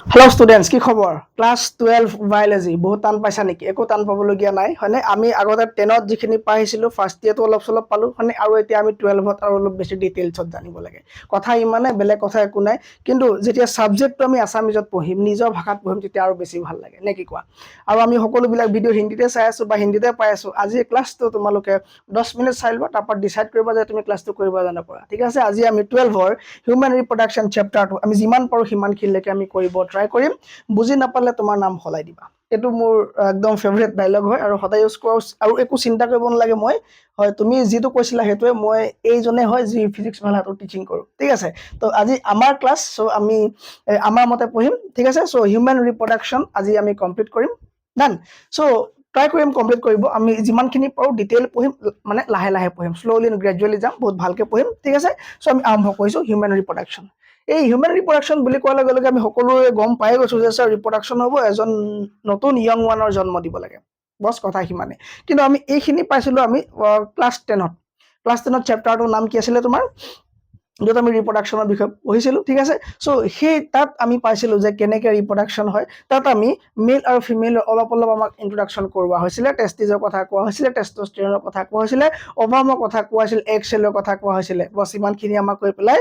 hello students की खबर class 12 biology बहुत टान पाइसा नेকি एको टान पाबलगिया নাই হয়নে আমি আগতে 10ত যিখিনি পাইছিলো ফার্স্ট ইয়ারটো অলপ সলপ পালো মানে আৰু এতিয়া আমি 12ত আৰু অলপ বেছি ডিটেইলছত জানিব লাগে কথা ইমানে বেলেগ কথা একো নাই কিন্তু যেতিয়া সাবজেক্টটো আমি আসামিজত পঢ়িম নিজৰ ভাষাত পঢ়িম তেতিয়া আৰু বেছি ভাল লাগে নে কি কোৱা আৰু আমি সকলো বিলাক ভিডিও হিন্দীতে চাই আছো বা হিন্দীতে পাই আছো আজি ক্লাসটো তোমালোকে 10 মিনিট চাই লবা তারপর ডিসাইড কৰিবা যে তুমি ক্লাসটো কৰিবা জানা পৰা ঠিক আছে আজি আমি 12ৰ হিউম্যান ৰিপ্ৰডাকশন চ্যাপ্টাৰটো আমি যিমান পাৰো হিমান খিলৈকে আমি কৰিব ট্ৰাই কৰিম বুজি নাপালে তোমাৰ নাম হলাই দিবা এটো মোৰ একদম ফেভাৰিট ডায়লগ হয় আৰু সদায় ইউজ কৰোঁ আৰু একো চিন্তা কৰিব নালাগে মই হয় তুমি যেটো কৈছিলা হেতুৱে মই এইজনে হয় যি ফিজিক্স ভাল হাতৰ টিচিং কৰো ঠিক আছে তো আজি আমাৰ ক্লাস সো আমি আমাৰ মতে পঢ়িম ঠিক আছে সো হিউম্যান ৰিপ্ৰডাকশন আজি আমি কমপ্লিট কৰিম ডান সো ট্ৰাই কৰিম কমপ্লিট কৰিব আমি যিমানখিনি পাৰো ডিটেইল পঢ়িম মানে লাহে লাহে পঢ়িম স্লোলি এন্ড গ্ৰেজুৱেলি যাম বহুত ভালকে পঢ়িম ঠিক আছে সো আমি আৰম্ভ কৰিছো হিউম্যান ৰিপ্ৰডাকশন এই হিউম্যান ৰিপ্ৰডাকশন বুলি কোৱাৰ লগে লগে আমি সকলোৱে গম পাই গৈছো যে স্যাৰ ৰিপ্ৰডাকশন হ'ব এজন নতুন ইয়ং ওয়ানৰ জন্ম দিব লাগে বস কথা হিমানে কিন্তু আমি এইখিনি পাইছিলো আমি ক্লাস 10ত চ্যাপ্টাৰটোৰ নাম কি আছিল তোমাৰ যত আমি ৰিপ্ৰডাকশনৰ বিষয়ে পঢ়িছিলো ঠিক আছে সো সেই তাত আমি পাইছিলো যে কেনেকে ৰিপ্ৰডাকশন হয় তাত আমি মেল আৰু ফিমেল অলপ অলপ আমাক ইন্ট্ৰোডাকশন কৰোৱা হৈছিল টেস্টিজৰ কথা কোৱা হৈছিল টেস্টোস্টেৰনৰ কথা কোৱা হৈছিল ওভামৰ কথা কোৱা হৈছিল এগ সেলৰ কথা কোৱা হৈছিল বস ইমানখিনি আমাক কৈ পেলাই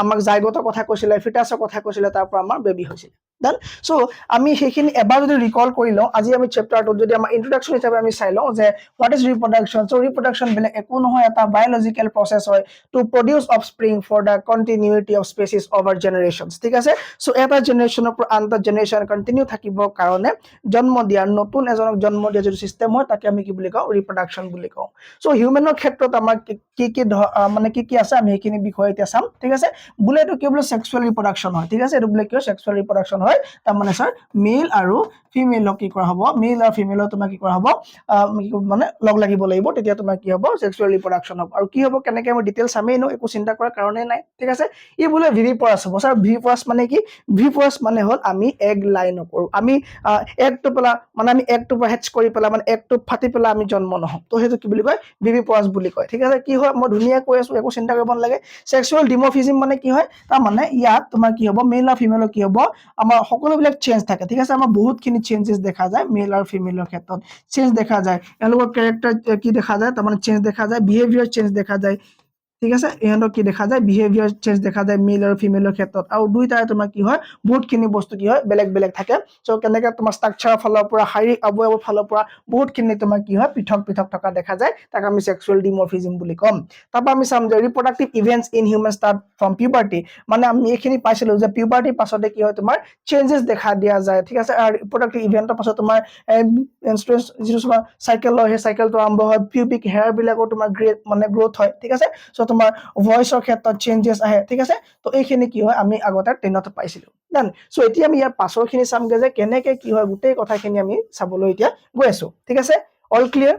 আমাক জাইগোটৰ কথা কৈছিল ফিটাছৰ কথা কৈছিল তাৰ পৰা আমাৰ বেবি হৈছিল দেন সো আমি সেইখিনি এবাৰ যদি ৰিকল কৰি লওঁ আজি আমি চ্যাপ্টাৰটো যদি আমাৰ ইন্ট্ৰোডাকশন হিচাপে আমি চাই লওঁ যে what is reproduction so reproduction বেলেগ একো নহয় এটা বায়োলজিক্যাল প্ৰসেস হয় to produce offspring for the continuity of species over generations ঠিক আছে সো এটা জেনাৰেশনৰ পৰা আনটা জেনাৰেশন কন্টিনিউ থাকিবৰ কাৰণে জন্ম দিয়াৰ নতুন এজনক জন্ম দিয়া যে সিস্টেম হয় তাকে আমি কি বুলি কওঁ ৰিপ্ৰডাকশন বুলি কওঁ সো হিউম্যানৰ ক্ষেত্ৰত আমাৰ কি মানে কি আছে আমি এইখিনি বিষয় এতিয়া চাম ঠিক আছে বুলে এটো কি বুলে সেক্সুয়াল ৰিপ্ৰডাকশন হয় ঠিক আছে এটো বুলে কি সেক্সুয়াল ৰিপ্ৰডাকশন হয় তাৰ মানে স্যাৰ মেল আৰু ফিমেলক কি কৰা হ'ব মেল আৰু ফিমেলক তোমাৰ কি কৰা হ'ব মানে লগ লাগিব লাগিব তেতিয়া তোমাৰ কি হ'ব সেক্সুয়াল ৰিপ্ৰডাকশন হ'ব আৰু কি হ'ব কেনেকে আমি ডিটেইলছ আমি নো একো চিন্তা কৰাৰ কাৰণে নাই ঠিক আছে ই বুলে ভিভিপৰাছ হ'ব স্যাৰ ভিভিপৰাছ মানে কি ভিভিপৰাছ মানে হল আমি এগ লাই নকৰো আমি এগটো পেলা মানে আমি এগটো হেচ কৰি পেলা মানে এগটো ফাটি পেলা আমি জন্ম নহম তো হেতু কি বুলি কয় ভিভিপৰাছ বুলি কয় ঠিক আছে কি হয় মই ধুনিয়া কৈ আছো একো চিন্তা কৰিব নালাগে সেক্সুয়াল ডিমৰফিজম মানে কি হয় তাৰ মানে ইয়াত তোমাৰ কি হ'ব মেল আৰু ফিমেলৰ কি হ'ব আমাৰ সকলো বিলাক চেঞ্জ থাকে ঠিক আছে আমাৰ বহুতখিনি চেঞ্জেস দেখা যায় মেল আৰু ফিমেলৰ ক্ষেত্ৰত চেঞ্জ দেখা যায় এলোকৰ ক্যাৰেক্টাৰ কি দেখা যায় তাৰ মানে চেঞ্জ দেখা যায় বিহেভিয়াৰ চেঞ্জ দেখা যায় ঠিক আছে এহঁতৰ কি দেখা যায় বিহেভিয়াৰ চেঞ্জ দেখা যায় মেল আৰু ফিমেলৰ ক্ষেত্ৰত আৰু দুইটাই তোমাৰ কি হয় বহুতখিনি বস্তু কি হয় বেলেগ বেলেগ থাকে সো কেনেকে তোমাৰ ষ্ট্ৰাকচাৰৰ ফালৰ পৰা শাৰীৰিক অৱয়ৱৰ ফালৰ পৰা বহুতখিনি তোমাৰ কি হয় পৃথক পৃথক থকা দেখা যায় তাক আমি সেক্সুয়াল ডিমৰফিজম বুলি কম তাৰপৰা আমি চাম যে reproductive events in human start from puberty মানে আমি এইখিনি পাইছিলো যে পিউবাৰ্টিৰ পাছতে কি হয় তোমাৰ চেঞ্জেস দেখা দিয়া যায় ঠিক আছে আৰু ৰিপ্ৰডাক্টিভ ইভেন্টৰ পাছত তোমাৰ মেনস্ট্ৰুৱেল যিটো তোমাৰ সাইকেল হয় সেই সাইকেলটো আৰম্ভ হয় পিউবিক হেয়াৰ বিলাকৰ তোমাৰ মানে গ্ৰোথ হয় ঠিক আছে সো তোমাৰ ভয়েসৰ ক্ষেত্ৰত চেঞ্জেস আহে ঠিক আছে তো এইখিনি কি হয় আমি আগতে 10ত পাইছিলো দেন সো এতিয়া আমি ইয়াৰ পাছৰখিনি চামগে যে কেনেকে কি হয় গোটেই কথাখিনি আমি চাবলৈ এতিয়া গৈ আছো ঠিক আছে অল ক্লিয়াৰ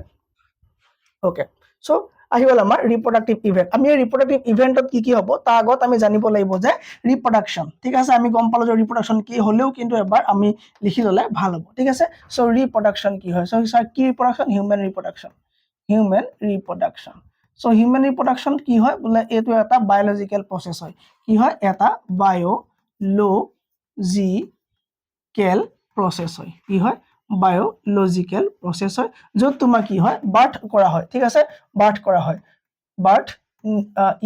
ওকে সো আহি গল আমাৰ ৰিপ্ৰডাক্টিভ ইভেন্ট আমি ৰিপ্ৰডাক্টিভ ইভেন্টত কি হ'ব তাৰ আগত আমি জানিব লাগিব যে ৰিপ্ৰডাকশন ঠিক আছে আমি গম পালো যে ৰিপ্ৰডাকশন কি হলেও কিন্তু এবাৰ আমি লিখি ললে ভাল হ'ব ঠিক আছে সো ৰিপ্ৰডাকশন কি হয় সো স্যাৰ কি ৰিপ্ৰডাকশন হিউম্যান ৰিপ্ৰডাকশন সো হিউম্যান ৰিপ্ৰডাকশন কি হয় বুলে এটো এটা বায়োলজিক্যাল প্ৰসেস হয় কি হয় এটা বায়োলজিক্যাল প্ৰসেস হয় কি হয় বায়োলজিক্যাল প্ৰসেস হয় যত তোমাৰ কি হয় বাৰ্থ কৰা হয় ঠিক আছে বাৰ্থ কৰা হয় বাৰ্থ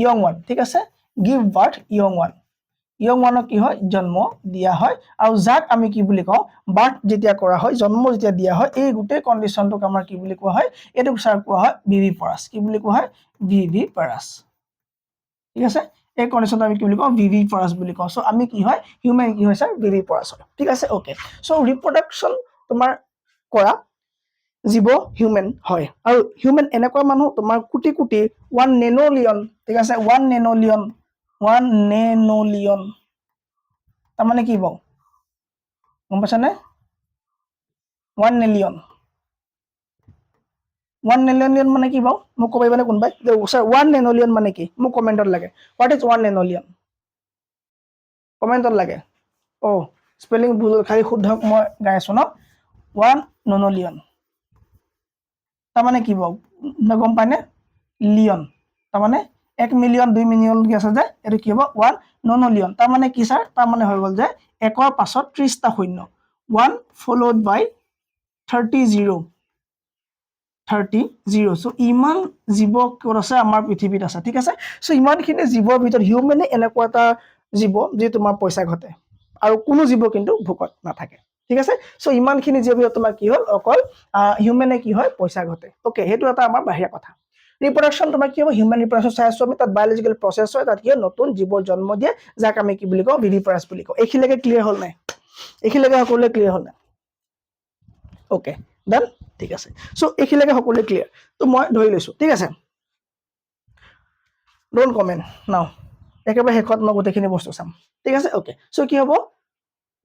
ইয়ং ওয়ান ঠিক আছে গিভ বাৰ্থ ইয়ং ওয়ানক কি হয় জন্ম দিয়া হয় আৰু যাক আমি কি বুলি কওঁ বাৰ্থ যেতিয়া কৰা হয় জন্ম যেতিয়া দিয়া হয় এই গোটেই কন্ডিশনটোক আমাৰ কি বুলি কোৱা হয় এটোক স্যাৰ কোৱা হয় ভিভিপৰাছ কি বুলি কোৱা হয় ভিভিপৰাছ ঠিক আছে এই কন্ডিশনটো আমি কি বুলি কওঁ ভিভিপৰাছ বুলি কওঁ সো আমি কি হয় হিউম্যান কি হয় স্যাৰ ভিভিপৰাছ হয় ঠিক আছে ওকে সো ৰিপ্ৰডাকশন তোমাৰ কৰা জীৱ হিউম্যান হয় আৰু হিউম্যান এনেকুৱা মানুহ তোমাৰ কোটি কোটি 1 নেনোলিয়ন ঠিক আছে 1 নেনোলিয়ন তাৰ মানে কি বৌ গম পাইছা নে 1 নেলিয়ন 1 নেনোলিয়ন মানে কি বৌ মোক কব পাৰিবানে কোনবাই স্যাৰ 1 নেনোলিয়ন মানে কি মোক কমেন্টত লাগে হোৱাট ইজ 1 নেনোলিয়ন কমেন্টত লাগে ও স্পেলিং ভুল খালি শুদ্ধক মই গাই আছো ন 1 নেনোলিয়ন তাৰ মানে কি বৌ গম পাইনে লিয়ন তাৰ মানে 1 মিলিয়ন 2 মিলিয়ন কি আছে যে এটো কি হ'ব 1 নেনোলিয়ন তাৰ মানে কি স্যাৰ তাৰ মানে হৈ গল যে 1ৰ পাছত 30টা শূন্য 1 followed by 30 চ' ইমান জীৱ ক'ত আছে আমাৰ পৃথিৱীত আছে ঠিক আছে চ' ইমানখিনি জীৱৰ ভিতৰত হিউমেনে এনেকুৱা এটা জীৱ যি তোমাৰ পইচা ঘটে আৰু কোনো জীৱ কিন্তু ভোকত নাথাকে ঠিক আছে চ' ইমানখিনি জীৱ ভিতৰত তোমাৰ কি হ'ল অকল হিউমেনে কি হয় পইচা ঘটে ওকে সেইটো এটা আমাৰ বাহিৰা কথা ৰিপ্ৰডাকশ্যন তোমাৰ কি হ'ব হিউমেন ৰিপ্ৰডাকশ্যন চাই আছো আমি তাত বায়'লজিকেল প্ৰচেছ হয় তাত কি নতুন জীৱৰ জন্ম দিয়ে যাক আমি কি বুলি কওঁ ভিভিপাৰাছ বুলি কওঁ এইখিনিলৈকে ক্লিয়াৰ হ'ল নাই এইখিনিলৈকে সকলোৱে ক্লিয়াৰ হ'ল নাই ওকে ডান ঠিক আছে চ' এইখিনিলৈকে সকলোৱে ক্লিয়াৰ তো মই ধৰি লৈছো ঠিক আছে ডোন্ট কমেণ্ট নাও একেবাৰে শেষত মই গোটেইখিনি বস্তু চাম ঠিক আছে ওকে চ' কি হ'ব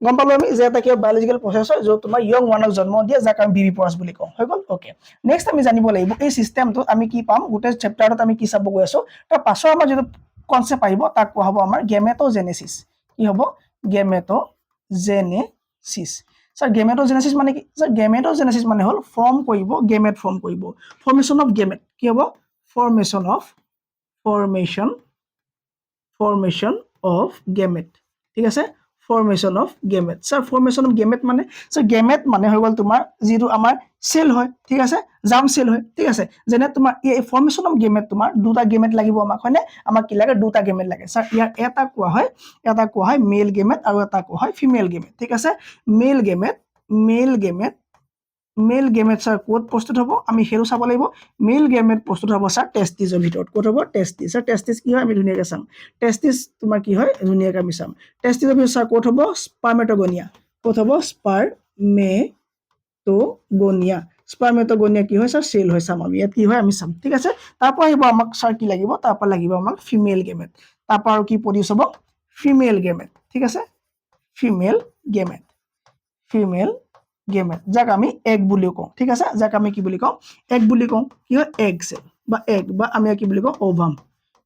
গম পালো আমি যে এটা কি বায়'লজিকেল প্ৰচেছ হয় য'ত তোমাৰ ইয়ং ওৱানক জন্ম দিয়ে যাক আমি ভিভিপাৰাছ বুলি কওঁ হৈ গ'ল ওকে নেক্সট আমি জানিব লাগিব এই চিষ্টেমটোত আমি কি পাম গোটেই চেপ্টাৰটোত আমি কি চাব গৈ আছো তাৰ পাছৰ আমাৰ যিটো কনচেপ্ট আহিব তাক কোৱা হ'ব আমাৰ গেমেটোজেনেচিছ কি হ'ব গেমেটোজেনেচিছ স্যাৰ গেমেটোজেনেসিস মানে কি স্যাৰ গেমেটোজেনেসিস মানে হল ফৰ্ম কৰিব গেমেট ফৰ্ম কৰিব ফর্মেশন অফ গেমেট কি হ'ব ফর্মেশন অফ গেমেট ঠিক আছে formation of gamete sir formation of gamete মানে স্যার গেমেট মানে হৈ গল তোমাৰ যেটো আমাৰ সেল হয় ঠিক আছে জাম সেল হয় ঠিক আছে যেনে তোমাৰ এই ফৰ্মেশন অফ গেমেট তোমাৰ দুটা গেমেট লাগিব আমাক হয়নে আমাক কি লাগে দুটা গেমেট লাগে স্যার ইয়াৰ এটা কোৱা হয় মেল গেমেট আৰু এটা কোৱা হয় ফিমেল গেমেট ঠিক আছে মেল গেমেট স্যাৰ কোড প্ৰস্তুত হ'ব আমি হেৰু চাব লাগিব মেল গেমেট প্ৰস্তুত হ'ব স্যাৰ টেস্টিসৰ ভিতৰত কোড হ'ব টেস্টিস স্যাৰ টেস্টিস কি হয় আমি ধুনিয়াকৈ চাম টেস্টিস তোমাৰ কি হয় ধুনিয়াকৈ আমি চাম টেস্টিসৰ ভিতৰত স্যাৰ কোড হ'ব স্পাৰ্মেটগনিয়া কোড হ'ব স্পাৰ্মেটগনিয়া কি হয় স্যার সেল হয় চাম আমি ইয়াত কি হয় আমি চাম ঠিক আছে তাৰ পৰা আহিব আমাক স্যাৰ কি লাগিব তাৰ পৰা লাগিব আমাক ফিমেল গেমেট তাৰ পৰা আৰু কি প্ৰডিউস হ'ব ফিমেল গেমেট ঠিক আছে ফিমেল গেমেট যাক আমি এগ বুলি কওঁ ঠিক আছে যাক আমি কি বুলি কওঁ এগ বুলি কওঁ কি হয় এগ সেল বা এগ বা আমি কি বুলি কওঁ ওভাম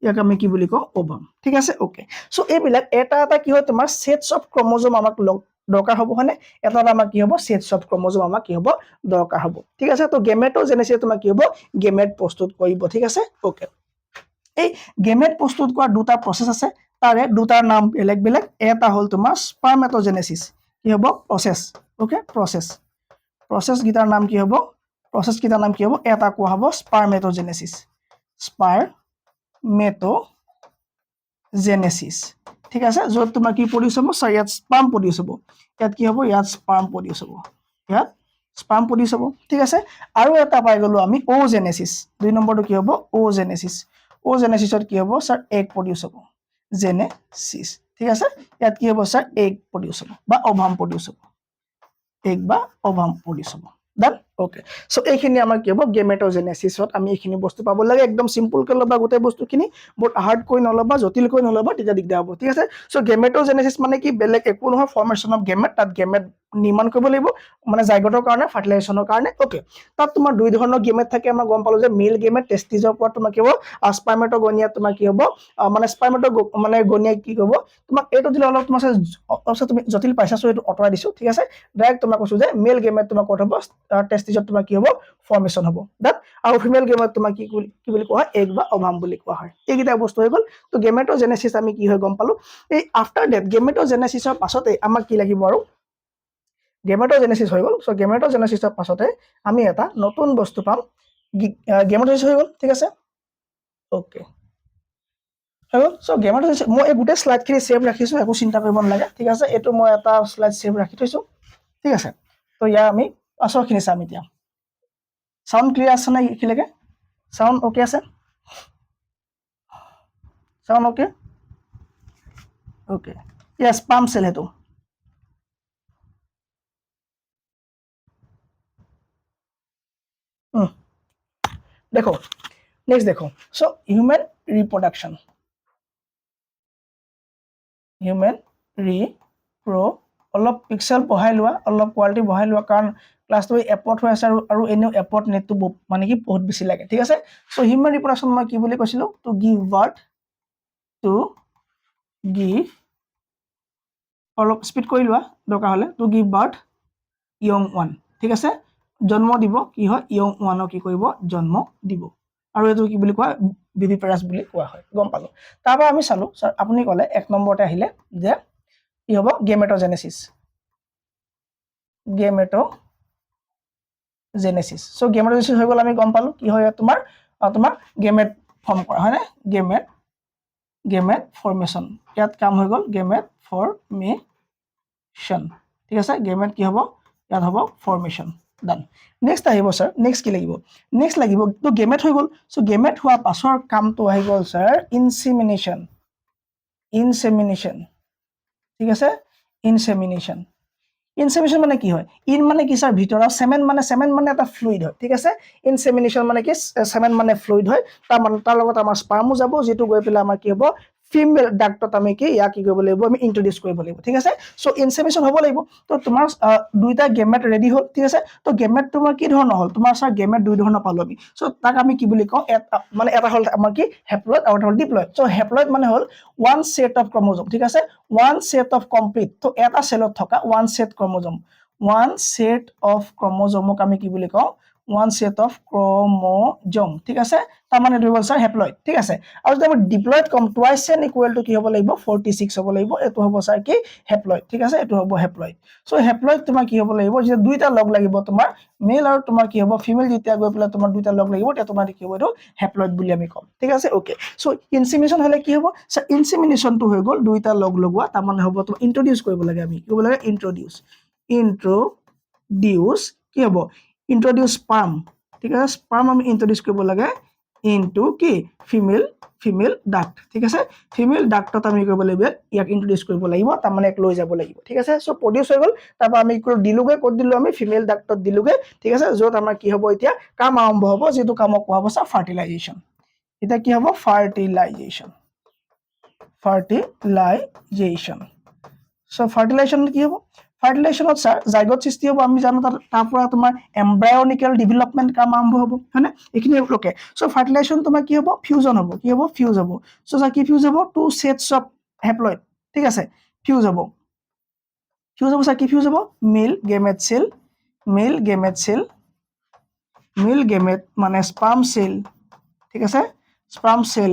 ইয়াক আমি কি বুলি কওঁ ওভাম ঠিক আছে ওকে সো এইবিলাক এটা এটা কি হয় তোমাৰ সেটস অফ ক্ৰোমোজোম আমাক দৰকাৰ হ'ব হনে এটা আমাক কি হ'ব সেটস অফ ক্ৰোমোজোম আমাক কি হ'ব দৰকাৰ হ'ব ঠিক আছে তো গেমেটোজেনেসিস তোমাৰ কি হ'ব গেমেট প্ৰস্তুত কৰিব ঠিক আছে ওকে এই গেমেট প্ৰস্তুত কৰা দুটা প্ৰসেস আছে তাৰে দুটাৰ নাম বেলেগ বেলেগ এটা হ'ল তোমাৰ স্পাৰ্মেটোজেনেসিস কি হ'ব প্ৰসেস ওকে প্ৰসেস গিটাৰ নাম কি হ'ব এটা কোৱা হ'ব স্পাৰ্মেটোজেনেসিস ঠিক আছে য'ত তোমাৰ কি প্ৰডিউস হ'ব ইয়াত স্পাৰ্ম প্ৰডিউস হ'ব ইয়াত কি হ'ব ইয়াত স্পাৰ্ম প্ৰডিউস হ'ব ঠিক আছে আৰু এটা পাই গলো আমি ওজেনেসিস দুই নম্বৰটো কি হ'ব ওজেনেসিসত কি হ'ব স্যাৰ এগ প্ৰডিউস হ'ব জেনেসিস ঠিক আছে ইয়াত কি হ'ব স্যাৰ এগ প্ৰডিউস হ'ব বা ওভাম প্ৰডিউস হ'ব এগ বা ওভাম প্ৰডিউস হ'ব ডান ওকে সো এইখিনি আমাৰ কি হ'ব গেমেটোজেনেসিসত আমি এইখিনি বস্তু পাব লাগে একদম সিম্পল কে লবা গোটেই বস্তুখিনি বহুত হাৰ্ড কৈ নলবা জটিল কৈ নলবা তেতিয়া দিগদাৰ হ'ব ঠিক আছে সো গেমেটোজেনেসিস মানে কি বেলেগ একো নহয় ফৰ্মেশন অফ গেমেট তাত গেমেট নিৰ্মাণ কৰিব লাগিব মানে জাইগোটৰ কাৰণে ফাৰ্টিলাইজেশনৰ কাৰণে ওকে তাত তোমাৰ দুই ধৰণৰ গেমেট থাকে আমাৰ গম পালো যে মেল গেমেট টেস্টিসৰ পৰা তোমাৰ কি হ'ব স্পাৰ্মেটোগনিয়া তোমাৰ কি হ'ব মানে মানে গনিয়া কি হ'ব তোমাক এইটো দিলে অলপ তোমাৰ তুমি জটিল পাইছা সো এইটো অতৰাই দিছো ঠিক আছে ডাইৰেক্ট তোমাক কৈছো যে মেল গেমেট তোমাৰ ক'ত হ'ব টেস্টিসত তোমাৰ কি হ'ব ফৰ্মেশন হ'ব ডান আৰু ফিমেল গেমেট তোমাৰ কি বুলি কোৱা হয় এগ বা ওভাম বুলি কোৱা হয় এইকেইটা বস্তু হৈ গ'ল তো গেমেটোজেনেসিস আমি কি হয় গম পালো এই আফটাৰ ডেট গেমেটোজেনেসিসৰ পাছতে আমাক কি লাগিব আৰু গেমেটোজেনেসিস হৈ গ'ল সো গেমেটোজেনেসিসৰ পাছতে আমি এটা নতুন বস্তু পাম গেমেটোজেনেসিস হৈ গ'ল ঠিক আছে ওকে সো গেমেটোজেনেসিস মই এই গোটেই স্লাইডখিনি সেভ ৰাখিছো একো চিন্তা কৰিব নালাগে ঠিক আছে এইটো মই এটা স্লাইড সেভ ৰাখি থৈছো ঠিক আছে তো ইয়াৰ আমি পাছৰখিনি চাম এতিয়া সাউন্ড ক্লিয়াৰ আছে না এইখিলৈকে সাউন্ড ওকে আছে সাউন্ড ওকে ওকে ইয়েস পাম সেল হেতু देखो नेक्स्ट देखो सो ह्यूमन रिप्रोडक्शन অলপ পিক্সেল বহাই লোৱা অলপ কোৱালিটি বহাই লোৱা কাৰণ ক্লাছটো এপত হৈ আছে আৰু এনেও এপত নেটটো মানে কি বহুত বেছি লাগে ঠিক আছে সো হিউম্যান ৰিপ্ৰডাকশ্যন মই কি বুলি কৈছিলো টু গিভ বাৰ্থ অলপ স্পিড কৰি লোৱা দৰকাৰ হলে to give birth young one ঠিক আছে জন্ম দিব কি হয় ইয়ং ওৱানক কি কৰিব জন্ম দিব আৰু এটো কি বুলি কোৱা ভিভিপাৰাছ বুলি কোৱা হয় গম পালো তাৰপৰা আমি চালো স্যাৰ আপুনি ক'লে এক নম্বৰতে আহিলে যে কি হ'ব গেমেট'জেনেসিস সো গেমেট'জেনেসিস হৈ গ'ল আমি গম পালো কি হয় তোমাৰ গেমেট ফৰ্ম কৰা হয় নে গেমেট ফৰ্মেশন ইয়াত কাম হৈ গ'ল গেমেট ফৰ্মেশন ঠিক আছে গেমেট কি হ'ব ইয়াত হ'ব ফৰ্মেশন ডান নেক্সট আহিব স্যাৰ নেক্সট কি লাগিব নেক্সট লাগিব তো গেমেট হৈ গ'ল সো গেমেট হোৱা পাছৰ কামটো আহি গ'ল স্যাৰ ইনসেমিনেশন ঠিক আছে ইনসেমিনেশন ইনসেমিনেশন মানে কি হয় ইন মানে কি স্যার ভিতৰৰ সেমেন মানে এটা ফ্লুইড হয় ঠিক আছে ইনসেমিনেশন মানে কি সেমেন মানে ফ্লুইড হয় তাৰ লগত আমাৰ স্পাৰ্মো যাব যেটো গৈ পেলাই আমাৰ কি হ'ব ফিমেল ডাক্টত আমি কি ইয়া কি কৰিব লাগিব আমি ইন্ট্ৰোডিউস কৰিব লাগিব ঠিক আছে সো ইনসেমিনেশন হ'ব লাগিব তো তোমাৰ দুইটা গেমেট ৰেডি হ'ল ঠিক আছে তো গেমেট তোমাৰ কি ধৰণৰ হ'ল তোমাৰ স্যাৰ গেমেট দুই ধৰণৰ পালো আমি সো তাক আমি কি বুলি কওঁ মানে এটা হ'ল আমাৰ কি হেপ্লয়েড আৰু এটা হ'ল ডিপ্লয়েড সো হেপ্লয়েড মানে হ'ল ওয়ান সেট অফ ক্ৰোমোজোম ঠিক আছে ওয়ান সেট অফ কমপ্লিট তো এটা সেলত থকা ওয়ান সেট ক্ৰোমোজোমক আমি কি বুলি কওঁ ওয়ান সেট অফ ক্ৰোমোজোম ঠিক আছে তাৰ মানে দুই হ'ল স্যাৰ হেপ্লয়েড ঠিক আছে আৰু যদি আমি diploid com twice N equal to কি হ'ব লাগিব 46 হ'ব লাগিব এটো হ'ব স্যাৰ কি হেপ্লয়েড ঠিক আছে এটো হ'ব হেপ্লয়েড সো হেপ্লয়েড তোমাৰ কি হ'ব লাগিব যে দুইটা লগ লাগিব তোমাৰ মেল আৰু তোমাৰ কি হ'ব ফিমেল যেতিয়া গৈ পেলাই তোমাৰ দুইটা লগ লাগিব তেতিয়া তোমাৰ কি হ'ব এটো হেপ্লয়েড বুলি আমি কম ঠিক আছে ওকে সো ইনসেমিনেশন হলে কি হ'ব স্যাৰ ইনসেমিনেশন টো হৈ গ'ল দুইটা লগ লগোৱা তাৰ মানে হ'ব তোমাৰ ইন্ট্ৰোডিউস কৰিব লাগে আমি কি হ'ব লাগে ইন্ট্ৰোডিউস কি হ'ব ইন্ট্ৰোডিউস স্পাৰ্ম ঠিক আছে স্পাৰ্ম আমি ইন্ট্ৰোডিউস কৰিব লাগে ইনটু কি ফিমেল ডাক্ট ঠিক আছে ফিমেল ডাক্টত আমি কৰিব লাগিব ইয়াক ইন্ট্ৰোডিউস কৰিব লাগিব তাৰ মানে এক লৈ যাব লাগিব ঠিক আছে সো প্ৰডিউস হৈ গ'ল তাৰপা আমি কি দিলুগে ক'ত দিলো আমি ফিমেল ডাক্টত দিলুগে ঠিক আছে য'ত আমাৰ কি হ'ব এতিয়া কাম আৰম্ভ হ'ব যেটো কামক কোৱা হ'ব স্যাৰ ফাৰ্টিলাইজেশন এটা কি হ'ব ফাৰ্টিলাইজেশন সো ফাৰ্টিলাইজেশন কি হ'ব ফাৰ্টিলাইজেশনত স্যাৰ জাইগোট সৃষ্টি হ'ব আমি জানো তাৰ পৰা তোমাৰ এমব্ৰায়নিকেল ডেভেলপমেন্ট কাম আৰম্ভ হ'ব হয়নে এখিনি ওকে সো ফাৰ্টিলাইজেশন তোমাৰ কি হ'ব ফিউজন হ'ব কি হ'ব ফিউজ হ'ব সো স্যাৰ কি ফিউজ হ'ব টু সেটস অফ হেপ্লয়েড ঠিক আছে ফিউজ হ'ব স্যাৰ কি ফিউজ হ'ব মেল গেমেট মানে স্পাৰ্ম সেল ঠিক আছে স্পাৰ্ম সেল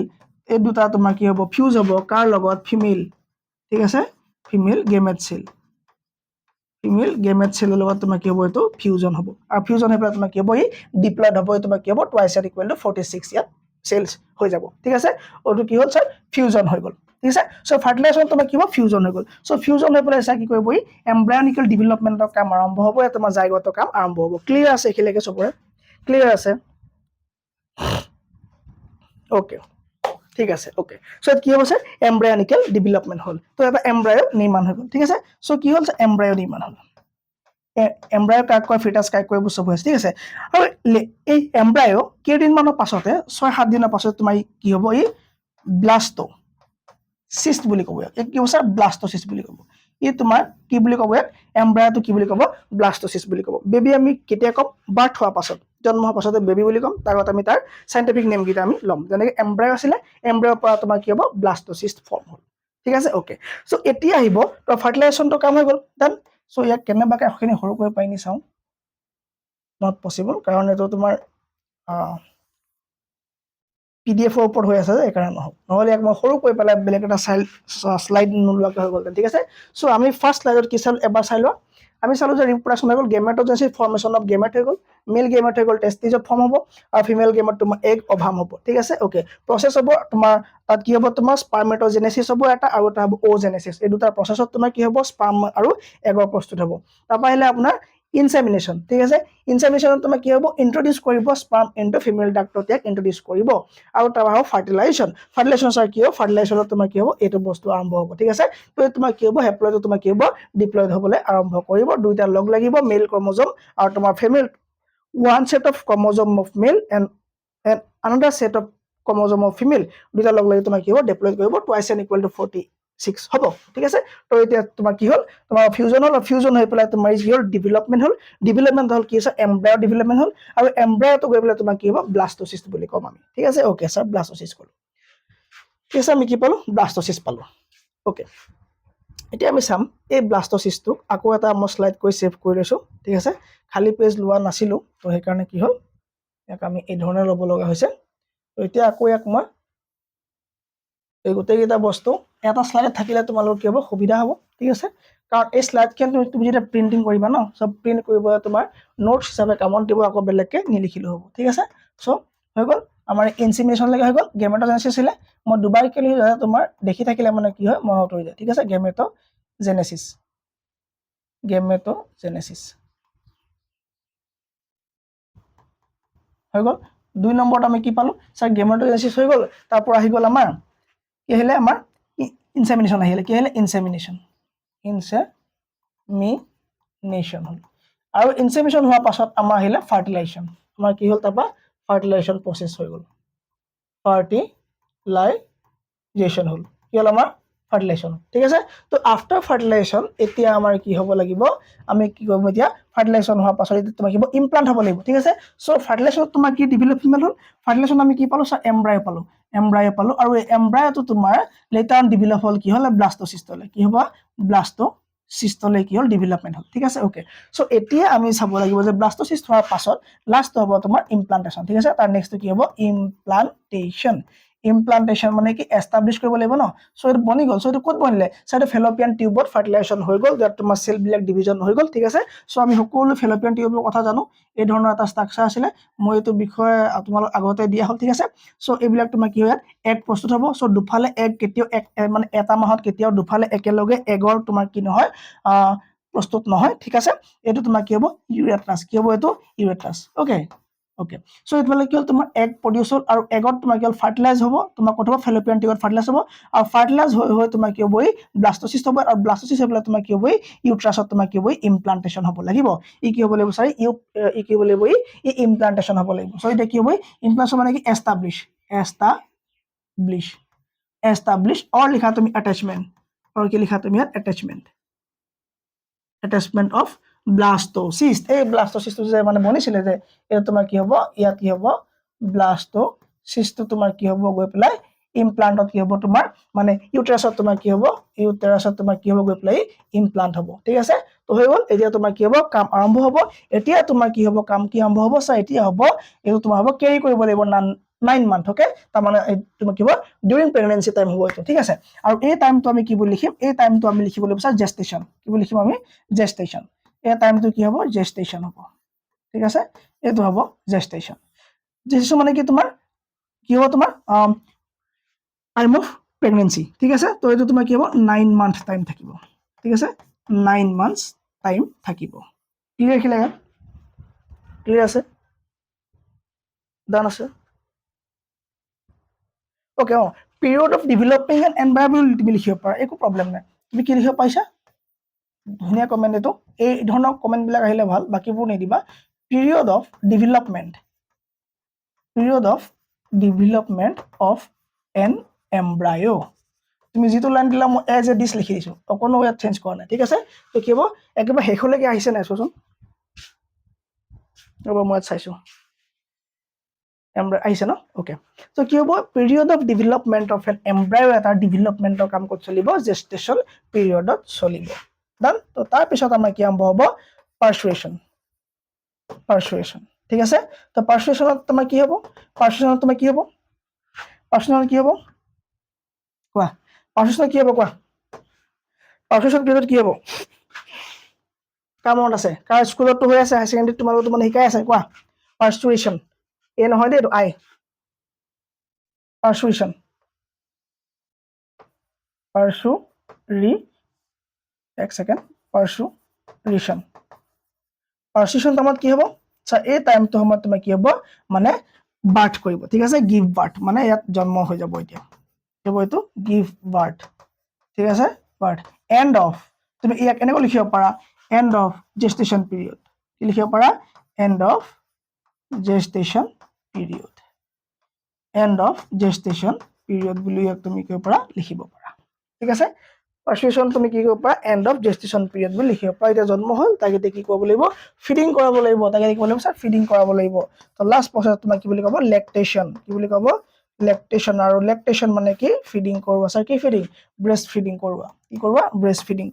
এই দুটা তোমাৰ কি হ'ব ফিউজ হ'ব কাৰ লগত ফিমেল ঠিক আছে ফিমেল গেমেট সেলৰ লগত তোমাৰ কি হ'ব এটো ফিউজন হ'ব আৰু ফিউজন হৈ পেলাই তোমাৰ কি হ'ব ই ডিপ্লয়েড হ'ব তোমাৰ কি হ'ব টুৱাইস r ইকুৱেল টু 46 ইয়াত সেলস হৈ যাব ঠিক আছে ওটো কি হ'ল স্যাৰ ফিউজন হৈ গ'ল ঠিক আছে সো ফাৰ্টিলাইজেশন তোমাৰ কি হ'ব ফিউজন হৈ গ'ল সো ফিউজন হৈ পেলাই স্যাৰ কি কৰিব ই এমব্ৰায়নিকেল ডেভেলপমেন্টৰ কাম আৰম্ভ হ'ব এ তোমাৰ জাইগোটৰ কাম আৰম্ভ হ'ব ক্লিয়াৰ আছে এখিলৈকে সবৰে ক্লিয়াৰ আছে ওকে ঠিক আছে ওকে সো কি হ'ব স্যাৰ এমব্ৰায়নিকেল ডেভেলপমেন্ট হ'ল তো এটা এমব্ৰায়ো নিৰ্মাণ হৈ গ'ল ঠিক আছে সো কি হ'ল এমব্ৰায়ো নিৰ্মাণ হ'ল এমব্ৰায়ো কাক কয় ফিটাস কাক কয় বুঝব হৈছে ঠিক আছে আৰু এই এমব্ৰায়ো কেইদিন মানৰ পাছতে 6-7 দিনৰ পাছত তোমাৰ কি হ'ব ই ব্লাস্টোসিষ্ট বুলি ক'ব এক কি হ'ব স্যাৰ ব্লাস্টোসিষ্ট বুলি ক'ব ই তোমাৰ কি বুলি ক'ব এমব্ৰায়টো কি বুলি ক'ব ব্লাস্টোসিষ্ট বুলি ক'ব বেবি আমি কেতিয়া কম বাৰ্থ হোৱা পাছত জন্ম হোৱা পাছতে বেবি বুলি কম তাৰ আগত আমি তাৰ সাইন্টিফিক নেম গিটা আমি লম যেনে এমব্ৰায়ো আছিলে এমব্ৰায়ৰ পৰা তোমাৰ কি হ'ব ব্লাস্টোসিষ্ট ফৰ্ম হ'ল ঠিক আছে ওকে সো এতিয়া আহিব তো ফাৰ্টিলাইজেশনটো কাম হৈ গ'ল ডান সো ইয়াক কেনেবাকে এখিনি সৰু কৰি পাই নি চাও নট পসিবল কাৰণ এটো তোমাৰ PDF ৰ ওপৰত হৈ আছে যে একাৰণে নহ'লে এক মই সৰু কৈ পেলাই বেলেগ এটা স্লাইড নোলোৱাকে হৈ গ'ল ঠিক আছে সো আমি ফাৰ্স্ট স্লাইডত কি চাল এবাৰ চাই লোৱা আমি চালো যে ৰিপ্ৰডাকশন হৈ গ'ল গেমেট'জেনেসিস ফৰ্মেশন অফ গেমেট হৈ গ'ল মেল গেমেট হৈ গ'ল টেষ্টিজত ফৰ্ম হ'ব আৰু ফিমেল গেমেট তোমাৰ এগ অভাম হ'ব ঠিক আছে ওকে প্ৰসেস হ'ব তোমাৰ তাত কি হ'ব তোমাৰ স্পাৰ্মেট'জেনেসিস হ'ব এটা আৰু এটা হ'ব ওজেনেসিস এই দুটা প্ৰসেসত তোমাৰ কি হ'ব স্পাৰ্ম আৰু এগৰ প্ৰস্তুত হ'ব তাৰপা আহিলে আপোনাৰ ইনসেমিনেশন ঠিক আছে ইনসেমিনেশনত তোমাৰ কি হ'ব ইন্ট্ৰোডিউস কৰিব স্পাৰ্ম ইনটু ফিমেল ডাক্টত ইয়াক ইন্ট্ৰোডিউস কৰিব আৰু তাৰ হ'ব ফাৰ্টিলাইজেশন স্যাৰ কি হ'ব ফাৰ্টিলাইজেশনত তোমাৰ কি হ'ব এটো বস্তু আৰম্ভ হ'ব ঠিক আছে তো তোমাৰ কি হ'ব হেপ্লয়েড তোমাৰ কি হ'ব ডিপ্লয়েড হ'বলৈ আৰম্ভ কৰিব দুইটা লগ লাগিব মেল ক্ৰোমোজোম আৰু তোমাৰ female one set of chromosome of male and another set of chromosome of female দুইটা লগ লাগি তোমাৰ কি হ'ব ডিপ্লয়েড কৰিব টুৱাইস n ইকুৱেল টু 46 হ'ব ঠিক আছে তো এতিয়া তোমাৰ কি হ'ল তোমাৰ ফিউজন হৈ পেলাই তোমাৰ কি হ'ল ডেভেলপমেন্ট হ'ল কি আছে এমব্ৰায়ো ডেভেলপমেন্ট হ'ল আৰু এমব্ৰায়টো গৈ পেলাই তোমাৰ কি হ'ব ব্লাস্টোসিষ্ট বুলি কম আমি ঠিক আছে ওকে স্যাৰ ব্লাস্টোসিষ্ট কলো ঠিক আছে আমি কি পালো ব্লাস্টোসিষ্ট পালো ওকে এতিয়া আমি চাম এই ব্লাস্টোসিষ্টটো আকৌ এটা মই স্লাইড কৰি সেভ কৰি লৈছো ঠিক আছে খালি পেজ লোৱা নাছিলো তো সেই কাৰণে কি হ'ল ইয়াক আমি এই ধৰণে ল'ব লগা হৈছে তো এতিয়া আকৌ ইয়াক মই এই গোটেই কেইটা বস্তু এটা স্লাইডত থাকিলে তোমালোকৰ কি হ'ব সুবিধা হ'ব ঠিক আছে কাৰণ এই স্লাইডখন তুমি যেতিয়া প্ৰিণ্টিং কৰিবা ন সব প্ৰিণ্ট কৰিব তোমাৰ নোটছ হিচাপে কামত দিব আকৌ বেলেগকে নিলিখিলেও হ'ব ঠিক আছে চ' হৈ গ'ল আমাৰ ইনচিমিনেশ্যনলৈকে হৈ গ'ল গেমেট'জেনেচিছ আছিলে মই দুবাৰ কি লিখিছোঁ যাতে তোমাৰ দেখি থাকিলে মানে কি হয় মনত ৰৈ যায় ঠিক আছে গেমেট'জেনেচিছ হৈ গ'ল 2 নম্বৰত আমি কি পালো স্যাৰ গেমেট'জেনেচিছ হৈ গ'ল তাৰ পৰা আহি গ'ল আমাৰ কি আহিলে আমাৰ ইনসেমিনেশন আহিলে কি আহিলে ইনসেমিনেশন হ'ল আৰু ইনসেমিনেশন হোৱাৰ পাছত আমাৰ আহিলে ফাৰ্টিলাইজেশ্যন আমাৰ কি হ'ল তাৰপা ফাৰ্টিলাইজেশ্যন প্ৰসেস হৈ গ'ল ফাৰ্টিলাইজেশ্যন হ'ল কি হ'ল আমাৰ ফাৰ্টিলাইজেশ্যন ঠিক আছে তো আফটাৰ ফাৰ্টিলাইজেশ্যন এতিয়া আমাৰ কি হ'ব লাগিব আমি কি কৰিব এতিয়া ফাৰ্টিলাইজেশ্যন হোৱাৰ পাছত এতিয়া তোমাৰ কিবা ইমপ্লান্ট হ'ব লাগিব ঠিক আছে সো ফাৰ্টিলাইজেশ্যন তোমাৰ কি ডেভেলপমেন্ট হ'ল ফাৰ্টিলাইজেশ্যন আমি কি পালো স্যাৰ এমব্ৰায় পালো আৰু এই এমব্ৰায়টো তোমাৰ লেটাৰ ডেভেলপ হ'ল কি হ'ল ব্লাস্টোসিষ্টলে কি হ'ব ব্লাস্টোসিষ্টলে কি হ'ল ডেভেলপমেন্ট হ'ল ঠিক আছে ওকে সো এতিয়া আমি চাব লাগিব যে ব্লাস্টোসিষ্ট হোৱাৰ পাছত লাষ্ট হ'ব তোমাৰ ইমপ্লান্টেশন ঠিক আছে তাৰ নেক্সট কি হ'ব ইমপ্লান্টেশন মানে কি এস্টাবলিশ কৰিব লাগিব ন সো এটা বনি গ'ল সো এটা ক'ত বনিলে সাইড ফেলোপিয়ান টিউবত ফাৰ্টিলাইজেশ্যন হৈ গ'ল যাত তোমাৰ সেল বিলাক ডিভিজন হৈ গ'ল ঠিক আছে সো আমি সকলো ফেলোপিয়ান টিউবৰ কথা জানো এই ধৰণৰ এটা ষ্ট্ৰাকচাৰ আছিল মই এইটো বিষয় তোমালোক আগতে দিয়া হ'ল ঠিক আছে সো এইবিলাক তোমাৰ কি হয় এক প্ৰস্তুত হ'ব সো দুফালে এক কেতিয়াও এক মানে এটা মাহত কেতিয়াও দুফালে একেলগে এগৰ তোমাৰ কি নহয় প্ৰস্তুত নহয় ঠিক আছে এইটো তোমাৰ কি হ'ব ইউৰেটাছ কি হ'ব এইটো ইউৰেটাছ ওকে সো এইফালে কি হ'ল তোমাৰ এগ প্ৰডিউস হ'ল আৰু এগত তোমাৰ কি হ'ল ফাৰ্টিলাইজ হ'ব তোমাৰ কতবা ফেলোপিয়ান টিউবত ফাৰ্টিলাইজ হ'ব আৰু ফাৰ্টিলাইজ হৈ তোমাৰ কি হ'ব ব্লাস্টোসিষ্ট হ'ব আৰু ব্লাস্টোসিষ্ট হ'লে তোমাৰ কি হ'ব ইউট্ৰাছত তোমাৰ কি হ'ব ইমপ্লান্টেশন হ'ব লাগিব ই কি হ'ব লাগিব সৰি ই কি হ'ব লাগিব ই ইমপ্লান্টেশন হ'ব লাগিব সো এটা কি হ'ব ইমপ্লান্টেশন মানে কি এস্টাবলিশ অর লিখা তুমি অ্যাটাচমেন্ট और কি লিখা তুমি attachment of blastocyst এই blastocyst যে মানে বনিছিলে যে এটা তোমার কি হ'ব ইয়াত কি হ'ব blastocyst তোমাৰ কি হ'ব গৈ পেলাই ইমপ্লান্টত কি হ'ব তোমাৰ মানে ইউটেৰাছত তোমাৰ কি হ'ব গৈ পেলাই ইমপ্লান্ট হ'ব ঠিক আছে তো হৈ গ'ল এতিয়া তোমাৰ কি হ'ব কাম আৰম্ভ হ'ব এতিয়া তোমাৰ কি হ'ব কাম কি আৰম্ভ হ'ব স্যাৰ এতিয়া হ'ব এটো তোমাৰ হ'ব কেৰি কৰিব লাগিব 9 মান্থ ওকে তাৰ মানে তুমি কি হ'ব ডিউৰিং প্ৰেগন্যান্সি টাইম হ'ব এটো ঠিক আছে আৰু এই টাইমটো আমি কি বুলি লিখিম এই টাইমটো আমি লিখিব লাগিব স্যাৰ জেষ্টেশন কি বুলি লিখিম আমি জেষ্টেশন এই টাইমটো কি হ'ব জেষ্টেশন হ'ব ঠিক আছে এটো হ'ব জেষ্টেশন মানে কি তোমাৰ কি হ'ব তোমাৰ টাইম অফ প্ৰেগন্যান্সি ঠিক আছে তো এটো তোমাৰ কি হ'ব 9 মান্থ টাইম থাকিব ঠিক আছে 9 মান্থস টাইম থাকিব ক্লিয়াৰ আছে ডান আছে okay period of developing and environment তুমি লিখিব পাৰা একো প্ৰবলেম নাই তুমি কি লিখিব পাইছা ধুনিয়া কমেন্ট এটো এই ধৰণৰ কমেন্ট বিলাক আহিলে ভাল বাকিবোৰ নিদিবা period of development of an embryo তুমি যেটো লাইন দিলা মই এজ এ দিস লিখি দিছো অকনো ইয়াত চেঞ্জ কৰা নাই ঠিক আছে তো কি হ'ব একেবাৰে শেষলৈকে আহিছে নাই চোন ৰব মই চাইছো আহিছে ন ওকে সো কি হ'ব period of development of an embryo এটা ডেভেলপমেন্টৰ কাম ক'ত চলিব জেষ্টেশন পিৰিয়ডত চলিব ডান তো তাৰ পিছত আমাৰ কি আৰম্ভ হ'ব পাৰ্চুৱেশ্যন ঠিক আছে তো পাৰ্চুৱেশ্যনত তোমাৰ কি হ'ব পাৰ্চুৱেশ্যনত কোৱা পাৰ্চুৱেশ্যন কি হ'ব কোৱা পাৰ্চুৱেশ্যন পিৰিয়ড কি হ'ব কামত আছে কাৰ স্কুলতো হৈ আছে হাই সেকেন্ডাৰী তোমালোক মানে শিকাই আছে কোৱা পাৰ্চুৱেশ্যন এ নহয় দে আই পাৰ্চুৱেশ্যন এক সেকেন্ড পাৰ্চুৱেশ্যন টাইমত কি হ'ব স্যাৰ এই টাইমটো সময়ত তোমাৰ কি হ'ব মানে বাৰ্থ কৰিব ঠিক আছে গিভ বাৰ্থ মানে ইয়াত জন্ম হৈ যাব এতিয়া হ'ব এটো গিভ বাৰ্থ ঠিক আছে বাৰ্থ এন্ড অফ তুমি ইয়াক এনেকৈ লিখিব পাৰা এন্ড অফ জেষ্টেশন পিৰিয়ড কি লিখিব পাৰা এন্ড অফ জেষ্টেশন পিৰিয়ড বুলি ইয়াক তুমি কি পাৰা লিখিব পাৰা ঠিক আছে পাৰ্চুৱেশ্যন তুমি কি কৰিব পাৰা এন্ড অফ জেষ্টেশন পিৰিয়ড বুলি লিখিব পাৰা এতিয়া জন্ম হ'ল তাকে কি কৰিব লাগিব ফিডিং কৰাব লাগিব তাকে কি কৰিব লাগিব স্যাৰ ফিডিং কৰাব লাগিব তো লাষ্ট প্ৰসেস তোমাৰ কি বুলি ক'ব লেকটেশন কি বুলি ক'ব লেকটেশন আৰু লেকটেশন মানে কি ফিডিং কৰোৱা স্যাৰ কি ফিডিং ব্ৰেষ্ট ফিডিং কৰোৱা কি কৰোৱা ব্ৰেষ্ট ফিডিং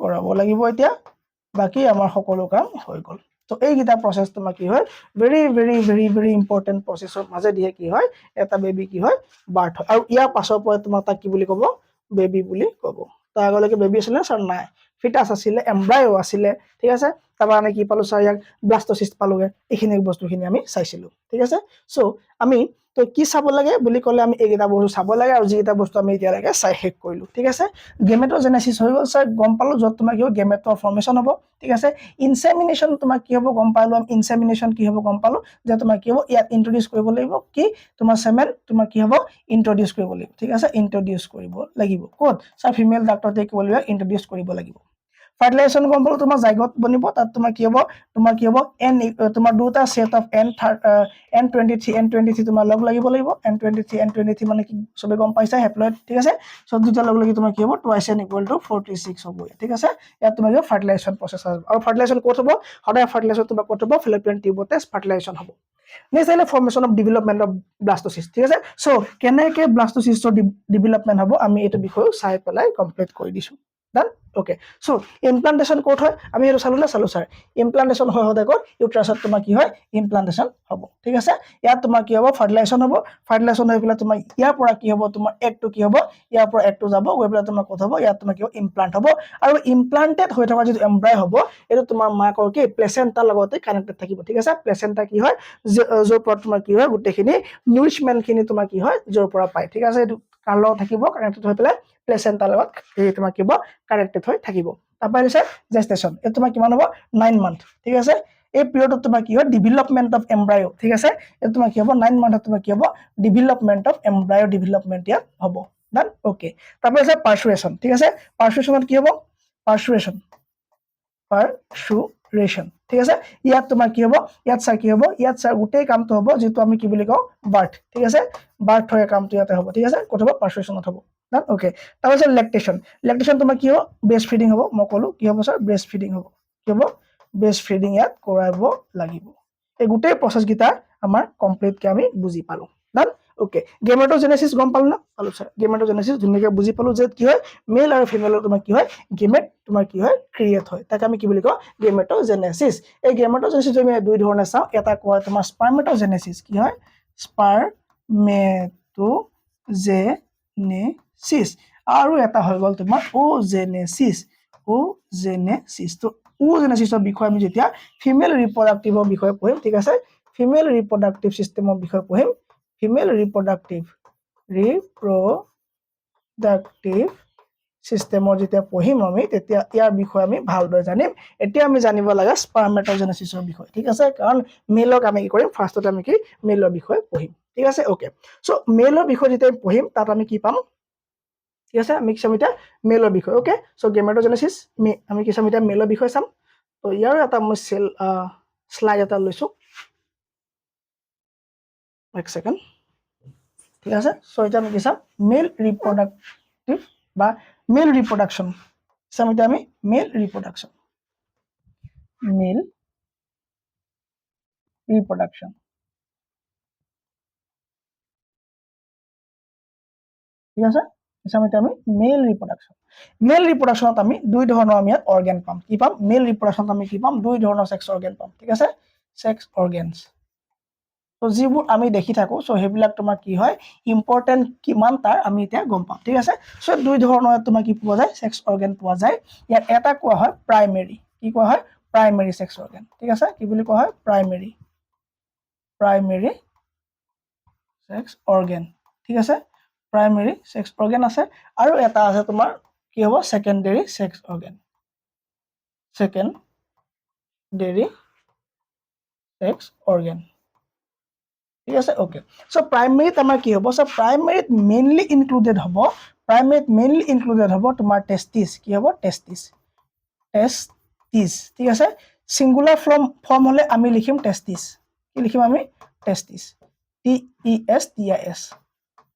কৰাব লাগিব এতিয়া বাকি আমাৰ সকলো কাম হৈ গ'ল তো এই গিটা প্ৰসেস তোমাৰ কি হয় very very very very important প্ৰসেসৰ মাজে দিয়ে কি হয় এটা বেবি কি হয় বাৰ্থ হয় আৰু ইয়াৰ পাছৰ পৰা তোমাৰ তাক কি বুলি ক'ব বেবি বুলি ক'ব তাৰ আগলৈকে বেবি আছিলে স্যাৰ নাই ফিটাছ আছিলে এমব্ৰায়ো আছিলে ঠিক আছে তাৰপৰা আমি কি পালো স্যাৰ ইয়াক ব্লাস্টোসিষ্ট পালোগে এইখিনি বস্তুখিনি আমি চাইছিলো ঠিক আছে সো আমি তো কি চাব লাগে বুলি ক'লে আমি এইকেইটা বস্তু চাব লাগে আৰু যিকেইটা বস্তু আমি এতিয়ালৈকে চাই শেষ কৰিলো ঠিক আছে গেমেটোজেনেসিস হৈ গ'ল স্যাৰ গম পালো য'ত তোমাৰ কি হ'ব গেমেটৰ ফৰ্মেশন হ'ব ঠিক আছে ইনসেমিনেশন তোমাৰ কি হ'ব গম পালো আমি ইনসেমিনেশন কি হ'ব গম পালো যে তোমাৰ কি হ'ব ইয়াত ইন্ট্ৰোডিউস কৰিব লাগিব কি তোমাৰ সেমেন তোমাৰ কি হ'ব ইন্ট্ৰোডিউস কৰিব লাগিব ঠিক আছে ইন্ট্ৰোডিউস কৰিব লাগিব কোড স্যাৰ ফিমেল ডাক্টৰতে কি কৰিব ইন্ট্ৰোডিউস কৰিব লাগিব ফাৰ্টিলাইজেশন গম পালো তোমাৰ জাইগট বনিব তাত তোমাৰ কি হ'ব n তোমাৰ দুটা সেট অফ n23 n23 তোমাৰ লগ লাগিব n23 মানে কি সবে গম পাইছা হ্যাপ্লয়েড ঠিক আছে সব দুটা লগ লাগি তোমাৰ কি হ'ব টুৱাইস n = 46 হ'ব ঠিক আছে ইয়াত তোমাৰ ফাৰ্টিলাইজেশন প্ৰসেস আৰু ফাৰ্টিলাইজেশন ক'ত হ'ব সদায় ফাৰ্টিলাইজেশন তোমাৰ ক'ত হ'ব ফেলোপিয়ান টিউবতে ফাৰ্টিলাইজেশন হ'ব নেক্সট আহিলে ফৰ্মেশন অফ ডেভেলপমেন্ট অফ ব্লাস্টোসিষ্ট ঠিক আছে সো কেনেকে ব্লাস্টোসিষ্টৰ ডেভেলপমেন্ট হ'ব আমি এইটো বিষয় চাই পেলাই কমপ্লিট কৰি দিছো ডান ওকে সো ইমপ্লান্টেশন কোড হয় আমি এটো চালো স্যার ইমপ্লান্টেশন হয় হতে কোড ইউট্রাসত তোমাৰ কি হয় ইমপ্লান্টেশন হ'ব ঠিক আছে ইয়াত তোমাৰ কি হ'ব ফাৰ্টিলাইজেশন হৈ পেলাই তোমাৰ ইয়াৰ পৰা কি হ'ব তোমাৰ একটো কি হ'ব ইয়াৰ পৰা একটো যাব গৈ পেলাই তোমাৰ কথা হ'ব ইয়াত তোমাৰ কি হ'ব ইমপ্লান্ট হ'ব আৰু ইমপ্লান্টেড হৈ থকা যেটো এমব্ৰায় হ'ব এটো তোমাৰ মাকৰ কি প্লেসেন্টা লগতে কানেক্টেড থাকিব ঠিক আছে প্লেসেন্টা কি হয় যৰ পৰা তোমাৰ কি হয় গুটেখিনি নিউৰিশমেন্ট খিনি তোমাৰ কি হয় যৰ পৰা পায় ঠিক আছে এটো কাৰ্ল থাকিব কানেক্টেড হৈ পেলাই প্লেসেন্টা লগত এই তোমাৰ কি হ'ব কানেক্টেড হৈ থাকিব তাৰপৰা আছে জেষ্টেশন এটো তোমাৰ কিমান হ'ব 9 মান্থ ঠিক আছে এই পিৰিয়ডত তোমাৰ কি হয় ডেভেলপমেন্ট অফ এমব্ৰায়ো ঠিক আছে এটো তোমাৰ কি হ'ব 9 মান্থত তোমাৰ কি হ'ব ডেভেলপমেন্ট অফ এমব্ৰায়ো ডেভেলপমেন্ট ইয়াত হ'ব ডান ওকে তাৰপৰা আছে পাৰ্চুয়েশন ঠিক আছে পাৰ্চুয়েশনত কি হ'ব পাৰ্চুয়েশন ঠিক আছে ইয়াত তোমাৰ কি হ'ব ইয়াত স্যাৰ কি হ'ব ইয়াত স্যাৰ গুটেই কামটো হ'ব যেটো আমি কি বুলি কওঁ বাৰ্থ ঠিক আছে বাৰ্থ হয় কামটো ইয়াতে হ'ব ঠিক আছে কত হ'ব পাৰ্চুয়েশনত হ'ব ডান ওকে তাৰপিছত লেকটেশন তোমাৰ কি হ'ব ব্ৰেষ্ট ফিডিং হ'ব মই ক'লো কি হ'ব স্যাৰ ব্ৰেষ্ট ফিডিং হ'ব কি হ'ব ব্ৰেষ্ট ফিডিং ইয়াত কৰাব লাগিব এই গুটেই প্ৰসেস গিটা আমাৰ কমপ্লিট কে আমি বুজি পালো ডান ওকে গেমেটোজেনেসিস গম পালো না পালো স্যার গেমেটোজেনেসিস ধুনীয়াকৈ বুজি পালো যে কি হয় মেল আৰু ফিমেলৰ তোমাৰ কি হয় গেমেট তোমাৰ কি হয় ক্ৰিয়েট হয় তাক আমি কি বুলি কওঁ গেমেটোজেনেসিস এই গেমেটোজেনেসিস আমি দুই ধৰণে চাওঁ এটা কয় তোমাৰ স্পাৰ্মেটোজেনেসিস কি হয় স্পাৰ্মেটোজেনেসিস আৰু এটা হৈ গ'ল তোমাৰ ওজেনেসিস তো ওজেনেসিসৰ বিষয়ে আমি যেতিয়া ফিমেল ৰিপ্ৰডাক্টিভৰ বিষয়ে পঢ়িম ঠিক আছে ফিমেল ৰিপ্ৰডাক্টিভ সিস্টেমৰ বিষয়ে পঢ়িম ফিমেল ৰিপ্ৰডাক্টিভ সিস্টেমৰ যেতিয়া পঢ়িম আমি তেতিয়া ইয়াৰ বিষয়ে আমি ভালদৰে জানিম এতিয়া আমি জানিব লাগে স্পাৰ্মেটোজেনেসিসৰ বিষয়ে ঠিক আছে কাৰণ মেলক আমি কি কৰিম ফাৰ্ষ্টতে আমি কি মেলৰ বিষয়ে পঢ়িম ঠিক আছে ওকে সো মেলৰ বিষয়ে যেতিয়া পঢ়িম তাত আমি কি পাম ঠিক আছে আমি কি চাম এতিয়া মেলৰ বিষয়ে ওকে সো গেমেটোজেনেসিস আমি কি চাম এতিয়া মেলৰ বিষয়ে চাম তো ইয়াৰ এটা মই স্লাইড এটা লৈছো এক সেকেন্ড ঠিক আছে সো এটা আমি কি চাম মেল ৰিপ্ৰডাক্টিভ বা মেল ৰিপ্ৰডাকশন চাম এটা আমি মেল ৰিপ্ৰডাকশন ঠিক আছে চাম এটা আমি মেল ৰিপ্ৰডাকশনত আমি দুই ধৰণৰ আমি অৰ্গান পাম কি পাম মেল ৰিপ্ৰডাকশনত আমি কি পাম দুই ধৰণৰ সেক্স অৰ্গান পাম ঠিক আছে সেক্স অৰ্গানস তো যিবোৰ আমি দেখি থাকো সো হেবিলাক তোমাৰ কি হয় ইম্পৰ্টেন্ট কিমান তাৰ আমি এতিয়া গম পাম ঠিক আছে সো দুই ধৰণৰ তোমাৰ কি পোৱা যায় সেক্স অৰ্গান পোৱা যায় ইয়াত এটা কোৱা হয় প্ৰাইমেৰী কি কোৱা হয় প্ৰাইমেৰী সেক্স অৰ্গান ঠিক আছে কি বুলি কোৱা হয় প্ৰাইমেৰী সেক্স অৰ্গান ঠিক আছে প্ৰাইমেৰী সেক্স অৰ্গান আছে আৰু এটা আছে তোমাৰ কি হ'ব সেকেন্ডাৰী সেক্স অৰ্গান ঠিক আছে ওকে সো প্ৰাইমেৰীত আমাৰ কি হ'ব সো প্ৰাইমেৰীত মেইনলি ইনক্লুডেড হ'ব তোমাৰ টেস্টিস কি হ'ব টেস্টিস ঠিক আছে সিঙ্গুলাৰ ফৰ্ম হলে আমি লিখিম টেস্টিস কি লিখিম আমি টেস্টিস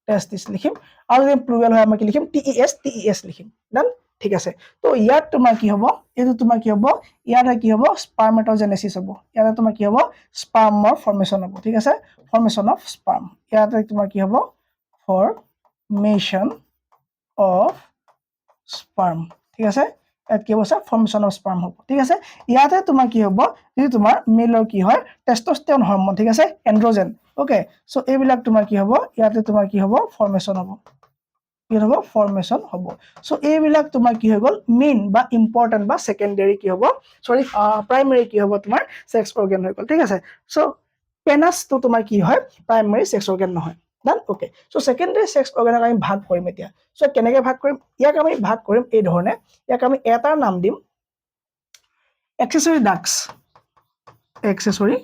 টেস্টিস লিখিম আৰু যদি প্লুৰাল হয় আমি কি লিখিম টেস লিখিম ডান ঠিক আছে তো ইয়াত তোমাৰ কি হ'ব এটো তোমাৰ কি হ'ব ইয়াতে কি হ'ব স্পাৰ্মেটোজেনেসিস হ'ব ইয়াতে তোমাৰ কি হ'ব স্পাৰ্মৰ ফৰ্মেশন হ'ব ঠিক আছে ফৰ্মেশন অফ স্পাৰ্ম ইয়াতে তোমাৰ কি হ'ব ফৰ্মেশন অফ স্পাৰ্ম ঠিক আছে ইয়াত কি হ'ব ফৰ্মেশন অফ স্পাৰ্ম হ'ব ঠিক আছে ইয়াতে তোমাৰ কি হ'ব যদি তোমাৰ মেলৰ কি হয় টেস্টোস্টেৰন হৰমন ঠিক আছে এন্ড্ৰোজেন ওকে সো এইবিলাক তোমাৰ কি হ'ব ইয়াতে তোমাৰ কি হ'ব ফৰ্মেশন হ'ব কি হ'ব ফৰ্মেশ্যন হ'ব সো এইবিলাক তোমাৰ কি হৈ গ'ল মেইন বা ইম্পৰ্টেন্ট বা সেকেন্ডাৰী কি হ'ব সৰি প্ৰাইমাৰী কি হ'ব তোমাৰ সেক্স অৰ্গান হৈ গ'ল ঠিক আছে সো পেনাছটো তোমাৰ কি হয় প্ৰাইমাৰী সেক্স অৰ্গান নহয় ডান ওকে সো সেকেন্ডাৰী সেক্স অৰ্গানক আমি ভাগ কৰিম এতিয়া সো কেনেকৈ ভাগ কৰিম ইয়াক আমি ভাগ কৰিম এই ধৰণে ইয়াক আমি এটাৰ নাম দিম এক্সেসৰি ডাক্টস এক্সেসৰি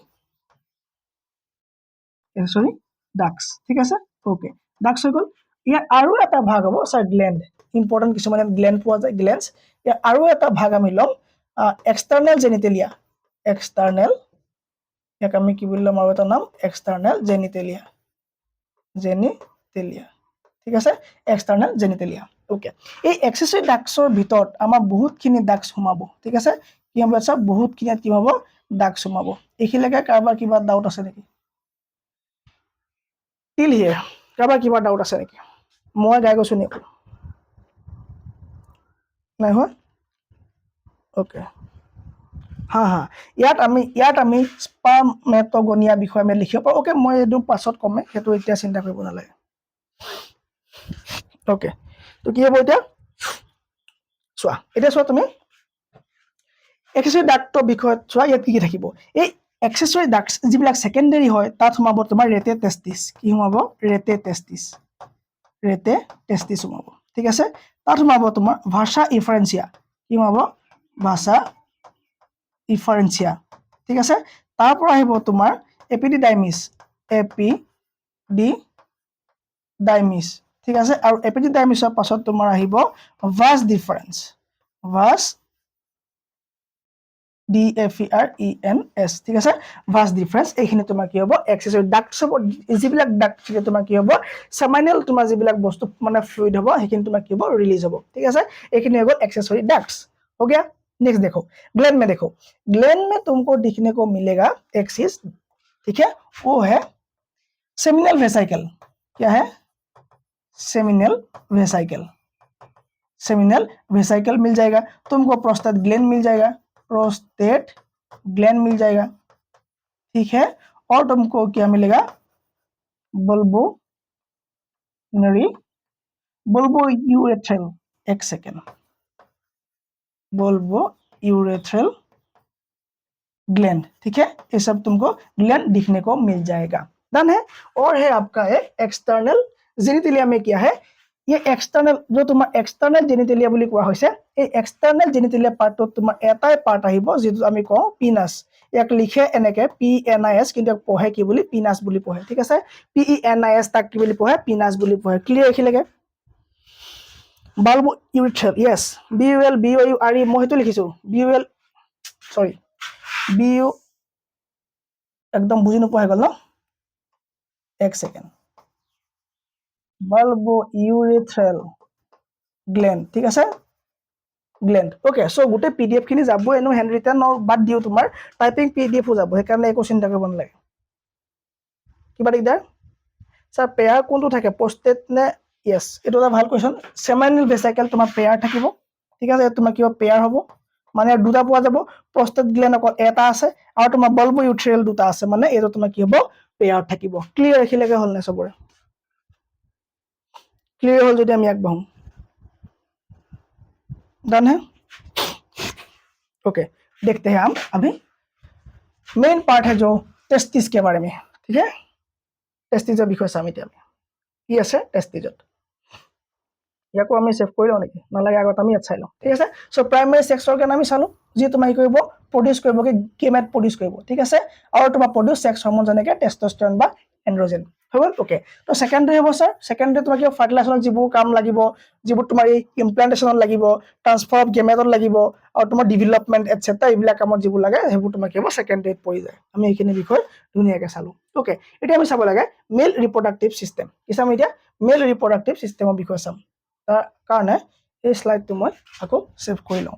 ডাক্টস ঠিক আছে ওকে ডাক্টস হৈ গ'ল ইয়াৰ আৰু এটা ভাগ হ'ব স্যাৰ গ্ল্যান্ড ইম্পৰ্টেন্ট কিছুমান গ্ল্যান্ড পোৱা যায় গ্ল্যান্ডস ইয়াৰ আৰু এটা ভাগ আমি ল'ম এক্সটাৰ্নেল জেনিটেলিয়া এক্সটাৰ্নেল ইয়াক আমি কি বুলি ল'ম আৰু এটা নাম এক্সটাৰ্নেল জেনিটেলিয়া ঠিক আছে এক্সটাৰ্নেল জেনিটেলিয়া ওকে এই এক্সেসৰি ডাক্টসৰ ভিতৰত আমাৰ বহুতখিনি ডাক্টস সোমাব ঠিক আছে কি হ'ব স্যাৰ বহুতখিনি কি হ'ব ডাক্টস সোমাব এইখিলৈকে কাৰোবাৰ কিবা ডাউট আছে নেকি টিল হিয়াৰ কাৰোবাৰ কিবা ডাউট আছে নেকি মই গাই গৈছো নেকি নাই হোৱা ওকে হা ইয়াত আমি স্পাৰ্মেটগনিয়া বিষয়ে আমি লিখিব পাৰোঁ ওকে মই এইটো পাছত কমে সেইটো এতিয়া চিন্তা কৰিব নালাগে ওকে তো কি হ'ব এতিয়া চোৱা তুমি এক্সেসৰি ডাক্টৰ বিষয়ত চোৱা ইয়াত কি থাকিব এই এক্সেসৰি ডাক্টস যিবিলাক সেকেন্ডাৰী হয় তাত সোমাব তোমাৰ ৰেটে টেষ্টিছ কি সোমাব ৰেটে টেষ্টিছ সোমাব ঠিক আছে তাত সোমাব তোমাৰ ভাষা ইফাৰেঞ্চিয়া কি সোমাব ভাষা ইফাৰেঞ্চিয়া ঠিক আছে তাৰ পৰা আহিব তোমাৰ এপিডিডাইমিছ ঠিক আছে আৰু এপিডিডাইমিছৰ পাছত তোমাৰ আহিব ভাছ ডিফাৰেন্স DFERENS ঠিক আছে ভাছ ডিফাৰেন্স এইখিনি তোমাৰ কি হ'ব এক্সেসৰি ডাক্টস যিবিলাক ডাক্ট তোমাৰ কি হ'ব সেমাইনেল তোমাৰ যিবিলাক বস্তু মানে ফ্লুইড হ'ব সেইখিনি তোমাৰ কি হ'ব ৰিলিজ হ'ব ঠিক আছে এইখিনি হৈ গ'ল এক্সেসৰি ডাক্টস हो गया नेक्स्ट देखो ग्लैंड में तुमको दिखने को मिलेगा एक चीज ठीक है वो है सेमिनल वेसाइकल क्या है सेमिनल वेसाइकल मिल जाएगा तुमको प्रोस्टेट ग्लैंड मिल जाएगा ठीक है और तुमको क्या मिलेगा बुल्बोयूरेथ्रल एक सेकेंड बुल्बोयूरेथ्रल ग्लैंड ठीक है ये सब तुमको ग्लैंड दिखने को मिल जाएगा डन है और है आपका एक एक्सटर्नल जेनिटेलिया में क्या है ये एक्सटर्नल जो तुम्हारा एक्सटर्नल जेनिटेलिया বুলি কোৱা হৈছে এই एक्सटर्नल जेनिटेलिया পাৰ্টটো তোমাৰ এটাই পাৰ্ট আহিব যেটো আমি কওঁ পিনাস ইয়াক লিখে এনেকে PNIS কিন্তু পঢ়ে কি বুলি পিনাস বুলি পঢ়ে ঠিক আছে PENIS তাক কি বুলি পঢ়ে পিনাস বুলি পঢ়ে ক্লিয়াৰ এখিলৈকে বাল্বো ইউৰেথ্ৰেল yes BULBOURE মই হেতু লিখিছো BUL সৰি BU একদম বুজি নোপোৱা হৈ গ'ল ন এক সেকেন্ড bulbourethral gland ঠিক আছে গ্ল্যান্ড ওকে সো গোটে পিডিএফ খিনি যাব এনো হ্যান্ড রিটেন और বাদ দিও তোমাৰ টাইপিং পিডিএফ ও যাব হেকাৰণে একো চিন্তা কৰিব নালাগে কিবা দিগদাৰ স্যাৰ পেয়াৰ কোনটো থাকে পোস্টেড নে यस এটো এটা ভাল কোৱেশ্চন সেমাইনেল ভেসাইকেল তোমাৰ পেয়াৰ থাকিব ঠিক আছে তোমাৰ কিবা পেয়াৰ হ'ব মানে দুটা পোৱা যাব পোস্টেড গ্ল্যান্ড অকল এটা আছে আৰু তোমাৰ bulbourethral দুটা আছে মানে এটো তোমাৰ কি হ'ব পেয়াৰ থাকিব ক্লিয়াৰ এখিলৈকে হল নে সবৰে क्लियर हो যদি আমি আগবাঢ়ো डन है ओके देखते हैं हम अभी मेन पार्ट है जो टेस्टिस के बारे में ठीक है टेस्टिजर বিষয় চাম এতিয়া কি আছে টেস্টিজত ইয়াকো আমি সেভ কৰি লওঁ নেকি নালাগে আগত আমি ইয়াত চাই লওঁ ঠিক আছে সো প্ৰাইমাৰী সেক্স অৰ্গান আমি চালো যি তোমাৰ কৰিব প্ৰডিউস কৰিব কি গেমেট প্ৰডিউস কৰিব ঠিক আছে আৰু তোমাৰ প্ৰডিউস সেক্স হৰমোন যেনেকে টেস্টোস্টেৰন বা এন্ড্ৰোজেন হৈ গ'ল ওকে তো সেকেন্ডাৰী হ'ব স্যাৰ সেকেন্ডাৰী তোমাৰ কি ফাৰ্টিলাইজেশ্যন যিবোৰ কাম লাগিব যিবোৰ তোমাৰ এই ইমপ্লান্টেশনত লাগিব ট্ৰান্সফাৰ অফ গেমেটত লাগিব আৰু তোমাৰ ডেভেলপমেন্ট এটসেট্ৰা এইবিলাক কামত যিবোৰ লাগে সেইবোৰ তোমাৰ কি হ'ব সেকেন্ডাৰীত পৰি যায় আমি এইখিনি বিষয় ধুনীয়াকৈ চালো ওকে এতিয়া আমি চাব লাগে মেল ৰিপ্ৰডাক্টিভ সিস্টেম কি চাম এতিয়া মেল ৰিপ্ৰডাক্টিভ সিস্টেমৰ বিষয় চাম তাৰ কাৰণে এই স্লাইডটো মই আকৌ সেভ কৰি লওঁ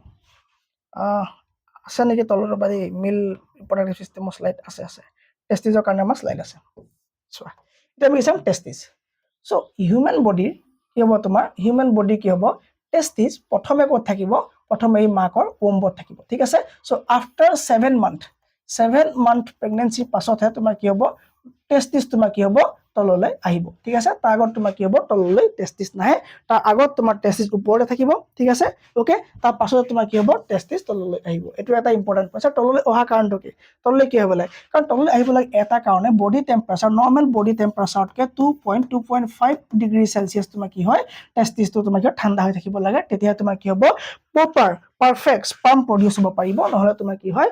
আছে নেকি তলৰ পৰা মেল ৰিপ্ৰডাক্টিভ সিস্টেমৰ স্লাইড আছে টেস্টিজৰ কাৰণে আমাৰ স্লাইড আছে চোৱা এটা আমি চাম টেস্টিস সো হিউম্যান বডি কি হ'ব তোমাৰ হিউম্যান বডি কি হ'ব টেস্টিস প্ৰথমে ক'ত থাকিব প্ৰথমে এই মাকৰ ওম্বত থাকিব ঠিক আছে সো আফটাৰ 7 মান্থ প্ৰেগনেন্সি পাছতহে তোমাৰ কি হ'ব টেস্টিস তোমাৰ কি হ'ব তললৈ আহিব ঠিক আছে তাৰ আগত তোমাৰ কি হ'ব তললৈ টেষ্টিছ নাহে তাৰ আগত তোমাৰ টেষ্টিছ ওপৰতে থাকিব ঠিক আছে ওকে তাৰ পাছত তোমাৰ কি হ'ব টেষ্টিছ তললৈ আহিব এটো এটা ইম্পৰ্টেন্ট পইণ্ট তললৈ অহা কাৰণটো কি তললৈ কি হ'ব লাগে কাৰণ তললৈ আহিব লাগে এটা কাৰণে বডি টেম্পাৰেচাৰ নৰ্মেল বডি টেম্পাৰেচাৰতকৈ 2.5 ডিগ্ৰী সেলসিয়াছ তোমাৰ কি হয় টেষ্টিছটো তোমাৰ কি ঠাণ্ডা হৈ থাকিব লাগে তেতিয়া তোমাৰ কি হ'ব প্ৰপাৰ পাৰফেক্ট স্পাৰ্ম প্ৰডিউস হ'ব পাৰিব নহলে তোমাৰ কি হয়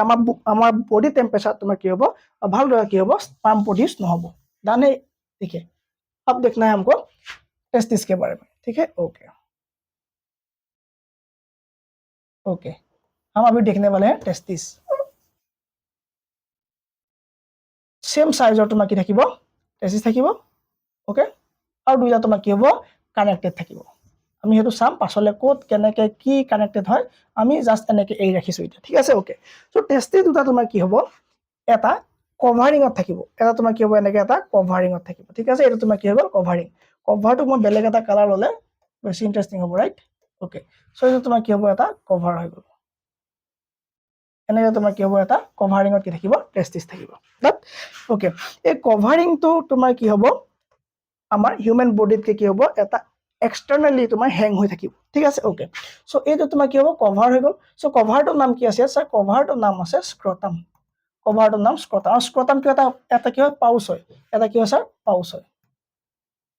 আমাৰ বডি টেম্পাৰেচাर तुम्हार কি হ'ব ভালদৰে কি হ'ব স্পাर्म प्रोड्यूस न हो डन है ठीक है अब देखना है हमको टेस्टिस के बारे में ठीक है ओके ओके हम अभी देखने वाले हैं टेस्टिस सेम साइजर तुम्हार কি থাকিব टेस्टिस থাকিব ओके और দুইটা তোমার কি হ'ব কানেক্টেড থাকিব আমি হেতু সাম পাছলে কোড কেনেকে কি কানেক্টেড হয় আমি জাস্ট এনেকে এই ৰাখিছো এটা ঠিক আছে ওকে সো টেস্টিস দুটা তোমার কি হ'ব এটা কভারিংত থাকিব এটা তোমার কি হ'ব এনেকে এটা কভারিংত থাকিব ঠিক আছে এটা তোমার কি হ'ব কভারিং কভারটো মই বেলেগ এটা কালার ললে বেছি ইন্টারেস্টিং হ'ব রাইট ওকে সো এটা তোমার কি হ'ব এটা কভার হৈ গ'ল এনেকে তোমার কি হ'ব এটা কভারিংত কি থাকিব টেস্টিস থাকিব বাট ওকে এই কভারিংটো তোমার কি হ'ব আমাৰ হিউম্যান বডিত কি হ'ব এটা এক্সটারনালি তোমার হ্যাং হৈ থাকিব ঠিক আছে ওকে সো এইটো তোমার কি হ'ব কভার হৈ গ'ল সো কভাৰটোৰ নাম কি আছে স্যাৰ কভাৰটোৰ নাম আছে স্ক্ৰটাম কভাৰটোৰ নাম স্ক্ৰটাম আৰু স্ক্রটাম কি এটা কি হয় পাউচ হয় এটা কি হয় স্যার পাউচ হয়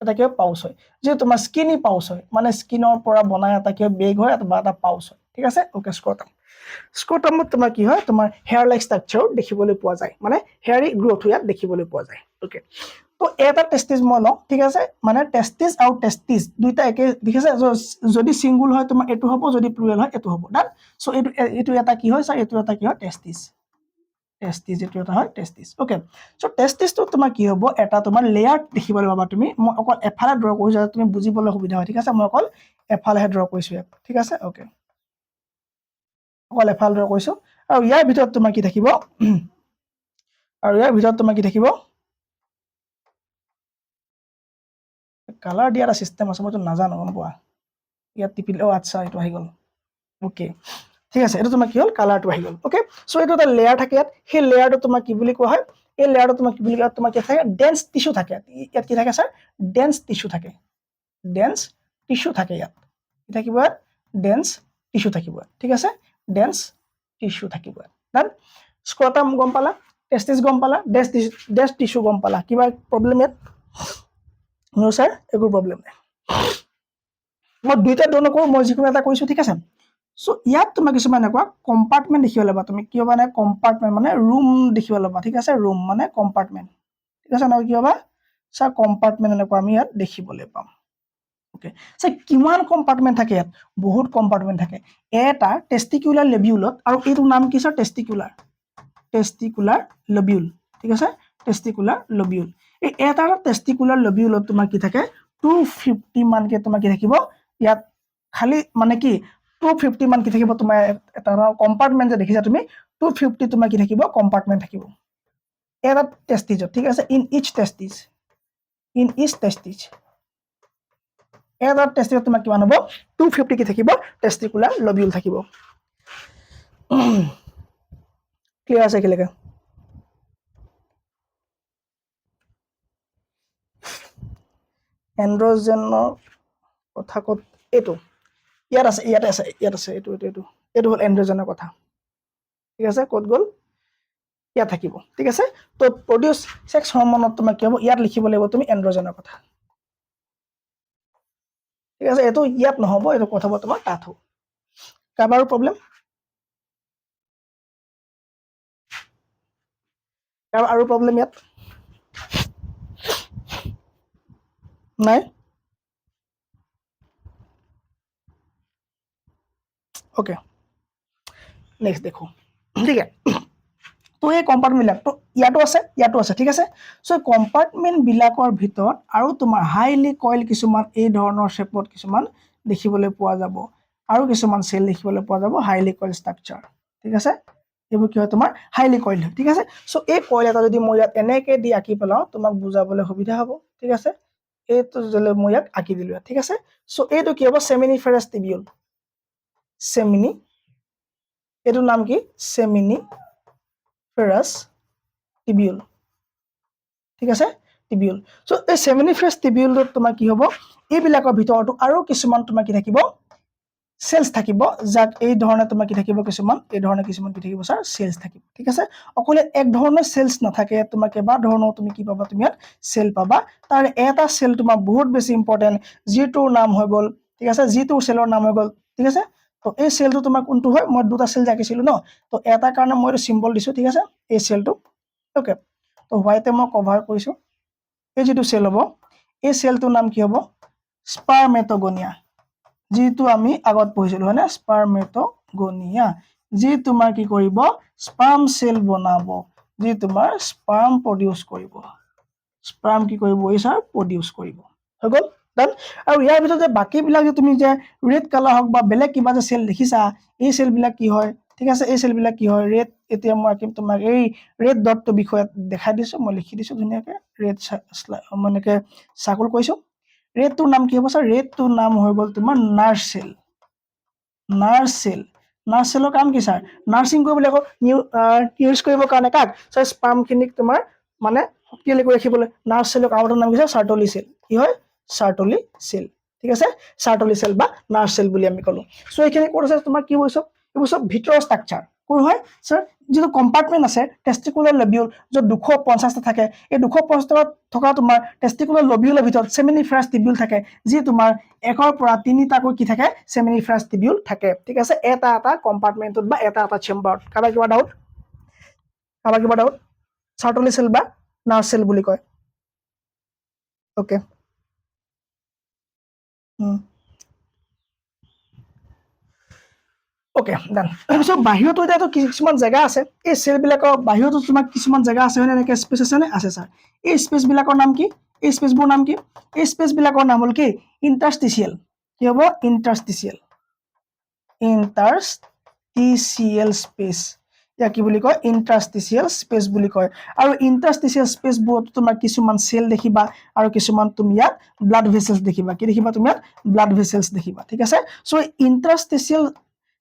এটা কি হয় পাউচ হয় যে তোমাৰ স্কিনি পাউচ হয় মানে স্কিনৰ পৰা বনাই এটা কি হয় বেগ হয় বা এটা পাউচ হয় ঠিক আছে ওকে স্ক্রটাম স্ক্রটামত তোমাৰ কি হয় তোমাৰ হেয়াৰ লাইক স্ট্ৰাকচাৰ দেখিবলৈ পোৱা যায় মানে হেয়াৰি গ্ৰোথ ইয়াত দেখিবলৈ পোৱা যায় ওকে তো এটা টেস্টিস মই লওঁ ঠিক আছে মানে টেস্টিস আৰু টেস্টিস দুইটা একে ঠিক আছে যদি সিঙ্গল হয় তোমাৰ এটো হ'ব যদি প্লুরাল হয় এটো হ'ব ডান সো এটো এটা কি হয় স্যার এটো এটা কি হয় টেস্টিস টেস্টিস এটো এটা হয় টেস্টিস ওকে সো টেস্টিস তো তোমাৰ কি হ'ব এটা তোমাৰ লেয়াৰ দেখিবলৈ পাবা তুমি মই অকল এফালে ড্ৰ কৰিছো যাতে তুমি বুজিবলৈ সুবিধা হয় ঠিক আছে মই অকল এফালেহে ড্ৰ কৰিছো ঠিক আছে ওকে অকল এফালে ড্ৰ কৰিছো আৰু ইয়াৰ ভিতৰত তোমাৰ কি থাকিব আৰু ইয়াৰ ভিতৰত তোমাৰ কি থাকিব কালাৰ দিয়া এটা সিস্টেম আছে মই তো নাজানো গম পোৱা ইয়াত টিপিলে আচ্ছা এটো আহি গ'ল ওকে ঠিক আছে এটা তোমার কি হল কালারটো আহি গ'ল ওকে সো এটো এটা লেয়ার থাকে ইয়াত সেই লেয়ারটো তোমার কি বুলি কোৱা হয় এই লেয়াৰটো তোমাৰ কি বুলি কোৱা তোমার কি থাকে ডেন্স টিস্যু থাকে ইয়াত কি থাকে স্যার ডেন্স টিস্যু থাকে ডেন্স টিস্যু থাকে ইয়াত কি থাকিব ডেন্স টিস্যু থাকিব ঠিক আছে ডেন্স টিস্যু থাকিব ডান স্ক্রটাম গম পালা টেস্টিস গম পালা ডেন্স টিস্যু গম পালা কিবা প্রবলেম ইয়াত নো স্যার একো প্রবলেম নাই মই দুইটা ধৰণৰ কৰো মই যিকোনো এটা কৰিছো ঠিক আছে সো ইয়াত তোমাক কিছুমান এনেকুৱা কম্পাৰ্টমেন্ট দেখিবলৈ পাবা তুমি কি হ'ব মানে কম্পাৰ্টমেন্ট মানে ৰুম দেখিবলৈ পাবা ঠিক আছে ৰুম মানে কম্পাৰ্টমেন্ট ঠিক আছে না কি হ'ব স্যাৰ কম্পাৰ্টমেন্ট এনেকুৱা আমি ইয়াত দেখিবলৈ পাম ওকে স্যাৰ কিমান কম্পাৰ্টমেন্ট থাকে ইয়াত বহুত কম্পাৰ্টমেন্ট থাকে এটা টেস্টিকুলাৰ লেবিউলত আৰু এইটো নাম কি স্যাৰ টেস্টিকুলাৰ লবিউল ঠিক আছে টেস্টিকুলাৰ লবিউল এই এটা টেস্টিকুলাৰ লবিউলত তোমাৰ কি থাকে 250 মানকে তোমাৰ কি থাকিব ইয়াত খালি মানে কি 250 মান কি থাকিব তোমাৰ এটা কম্পাৰ্টমেন্ট যে দেখিছা তুমি 250 তোমাৰ কি থাকিব কম্পাৰ্টমেন্ট থাকিব এটা টেস্টিজ ঠিক আছে ইন ইচ টেস্টিজ এটা টেস্টিজ তোমাৰ কিমান হ'ব 250 কি থাকিব টেস্টিকুলাৰ লবিউল থাকিব ক্লিয়াৰ আছে কিলেকে এন্ড্ৰজেনৰ কথা কত এটো ইয়াত আছে এটো হল এন্ড্ৰজেনৰ কথা ঠিক আছে কত গল ইয়াত থাকিব ঠিক আছে তো প্ৰডিউস সেক্স হৰমোনত তোমাক কি হ'ব ইয়াত লিখিব লাগিব তুমি এন্ড্ৰজেনৰ কথা ঠিক আছে এটো ইয়াত নহব এটো কথা হ'ব তোমাৰ তাত হ'ব কাবাৰ প্ৰবলেম আৰু প্ৰবলেম ইয়াত নাই ओके नेक्स्ट देखो ठीक है तो এই কম্পাৰ্টমেন্ট বিলাক তো ইয়াতো আছে ঠিক আছে সো কম্পাৰ্টমেন্ট বিলাকৰ ভিতৰত আৰু তোমাৰ হাইলি কইল কিছুমান এই ধৰণৰ শেপত কিছুমান দেখিবলৈ পোৱা যাব আৰু কিছুমান সেল দেখিবলৈ পোৱা যাব হাইলি কইল স্ট্ৰাকচাৰ ঠিক আছে এইবোৰ কি হয় তোমাৰ হাইলি কইল ঠিক আছে সো এই কইল এটা যদি মই ইয়াত এনেকে দি আঁকি পেলাও তোমাক বুজাবলৈ সুবিধা হ'ব ঠিক আছে এইটো যদি মই ইয়াক আঁকি দিলো ঠিক আছে সো এইটো কি হ'ব সেমিনিফেৰাছ টিবিউল সেমিনি এটোৰ নাম কি সেমিনিফেৰাছ টিবিউল ঠিক আছে টিবিউল সো এই সেমিনিফাৰাছ টিবিউলত তোমাৰ কি হ'ব এইবিলাকৰ ভিতৰতো আৰু কিছুমান তোমাৰ কি থাকিব সেলস থাকিব যাক এই ধৰণে তোমাৰ কি থাকিব কিছুমান এই ধৰণে কিছুমান কি থাকিব স্যাৰ সেলস থাকিব ঠিক আছে অকলে এক ধৰণৰ সেলস নাথাকে তোমাৰ কেবা ধৰণৰ তুমি কি পাবা তুমি ইয়াত সেল পাবা তাৰ এটা সেল তোমাৰ বহুত বেছি ইম্পৰ্টেন্ট যিটোৰ নাম হৈ গল ঠিক আছে যিটো সেলৰ নাম হৈ গল ঠিক আছে তো এই সেলটো তোমাৰ কোনটো হয় মই দুটা সেল ৰাখিছিলো ন তো এটা কাৰণে মই সিম্বল দিছো ঠিক আছে এই সেলটো ওকে তো হোৱাইটে মই কভাৰ কৰিছো এই যেটো সেল হ'ব এই সেলটোৰ নাম কি হ'ব স্পাৰমেটগনিয়া যেটো আমি আগত পঢ়িছিলো হয়নে স্পাৰমেটগনিয়া যি তোমাৰ কি কৰিব স্পাৰ্ম সেল বনাব যি তোমাৰ স্পাৰ্ম প্ৰডিউস কৰিব স্পাৰ্ম কি কৰিব এই স্যাৰ প্ৰডিউস কৰিব হৈ গল ডান আৰু ইয়াৰ ভিতৰত যে বাকি বিলাক যে তুমি যে ৰেড কালাৰ হক বা বেলেগ কিবা যে সেল দেখিছা এই সেল বিলাক কি হয় ঠিক আছে এই সেল বিলাক কি হয় ৰেড এতিয়া মই আকিম তোমাক এই ৰেড ডটটো বিষয়ে দেখাই দিছো মই লিখি দিছো ধুনিয়াকে ৰেড মানেকে সাৰ্কেল কৈছো ৰেড টোৰ নাম কি হ'ব স্যাৰ ৰেড টোৰ নাম হৈ গল তোমাৰ নাৰ্ভ সেল নাৰ্ভ সেলৰ কাম কি স্যাৰ নাৰ্সিং কৰিবলৈ আকৌ ইউজ কৰিব কাৰণে কাক স্যাৰ স্পাৰ্ম খিনিক তোমাৰ মানে শক্তিশালী কৰি ৰাখিবলৈ নাৰ্ভ সেলৰ আউটৰ নাম কি স্যাৰ সাৰ্টলি সেল কি হয় সাৰ্টলি সেল ঠিক আছে সাৰ্টলি সেল বা নাৰ্ভ সেল বুলি আমি কলো সো এইখিনি কোড আছে তোমাৰ কি হৈছে এইবোৰ সব ভিতৰৰ স্ট্ৰাকচাৰ কোন হয় স্যাৰ যেটো কম্পাৰ্টমেন্ট আছে টেস্টিকুলাৰ লবিউল যত 250 টা থাকে এই 250 টা থকা তোমাৰ টেস্টিকুলাৰ লবিউলৰ ভিতৰত সেমিনিফাৰাছ টিবিউল থাকে যি তোমাৰ একৰ পৰা তিনিটাকৈ কি থাকে সেমিনিফাৰাছ টিবিউল থাকে ঠিক আছে এটা এটা কম্পাৰ্টমেন্টত বা এটা এটা চেম্বাৰত কাবা কিবা ডাউট সাৰ্টলি সেল বা নাৰ্ভ সেল বুলি কয় ওকে ওকে ডান সো বাহিৰতো এটাতো কিছুমান জায়গা আছে এই সেল বিলাকৰ বাহিৰতো তোমাৰ কিছুমান জায়গা আছে হয়নে এনেকে স্পেচ আছে নে আছে স্যাৰ এই স্পেচ বিলাকৰ নাম কি এই স্পেচবোৰ নাম কি এই স্পেচ বিলাকৰ নাম হল কি ইন্টাৰস্টিচিয়েল কি হ'ব ইন্টাৰস্টিচিয়েল স্পেচ ইয়াক কি বুলি কয় ইন্টাৰস্টিচিয়েল স্পেচ বুলি কয় আৰু ইন্টাৰস্টিচিয়েল স্পেচ বোৰত তোমাৰ কিছুমান সেল দেখিবা আৰু কিছুমান তুমি ইয়াত ব্লাড ভেসেলস দেখিবা কি দেখিবা তুমি ইয়াত ব্লাড ভেসেলস দেখিবা ঠিক আছে সো ইন্টাৰস্টিচিয়েল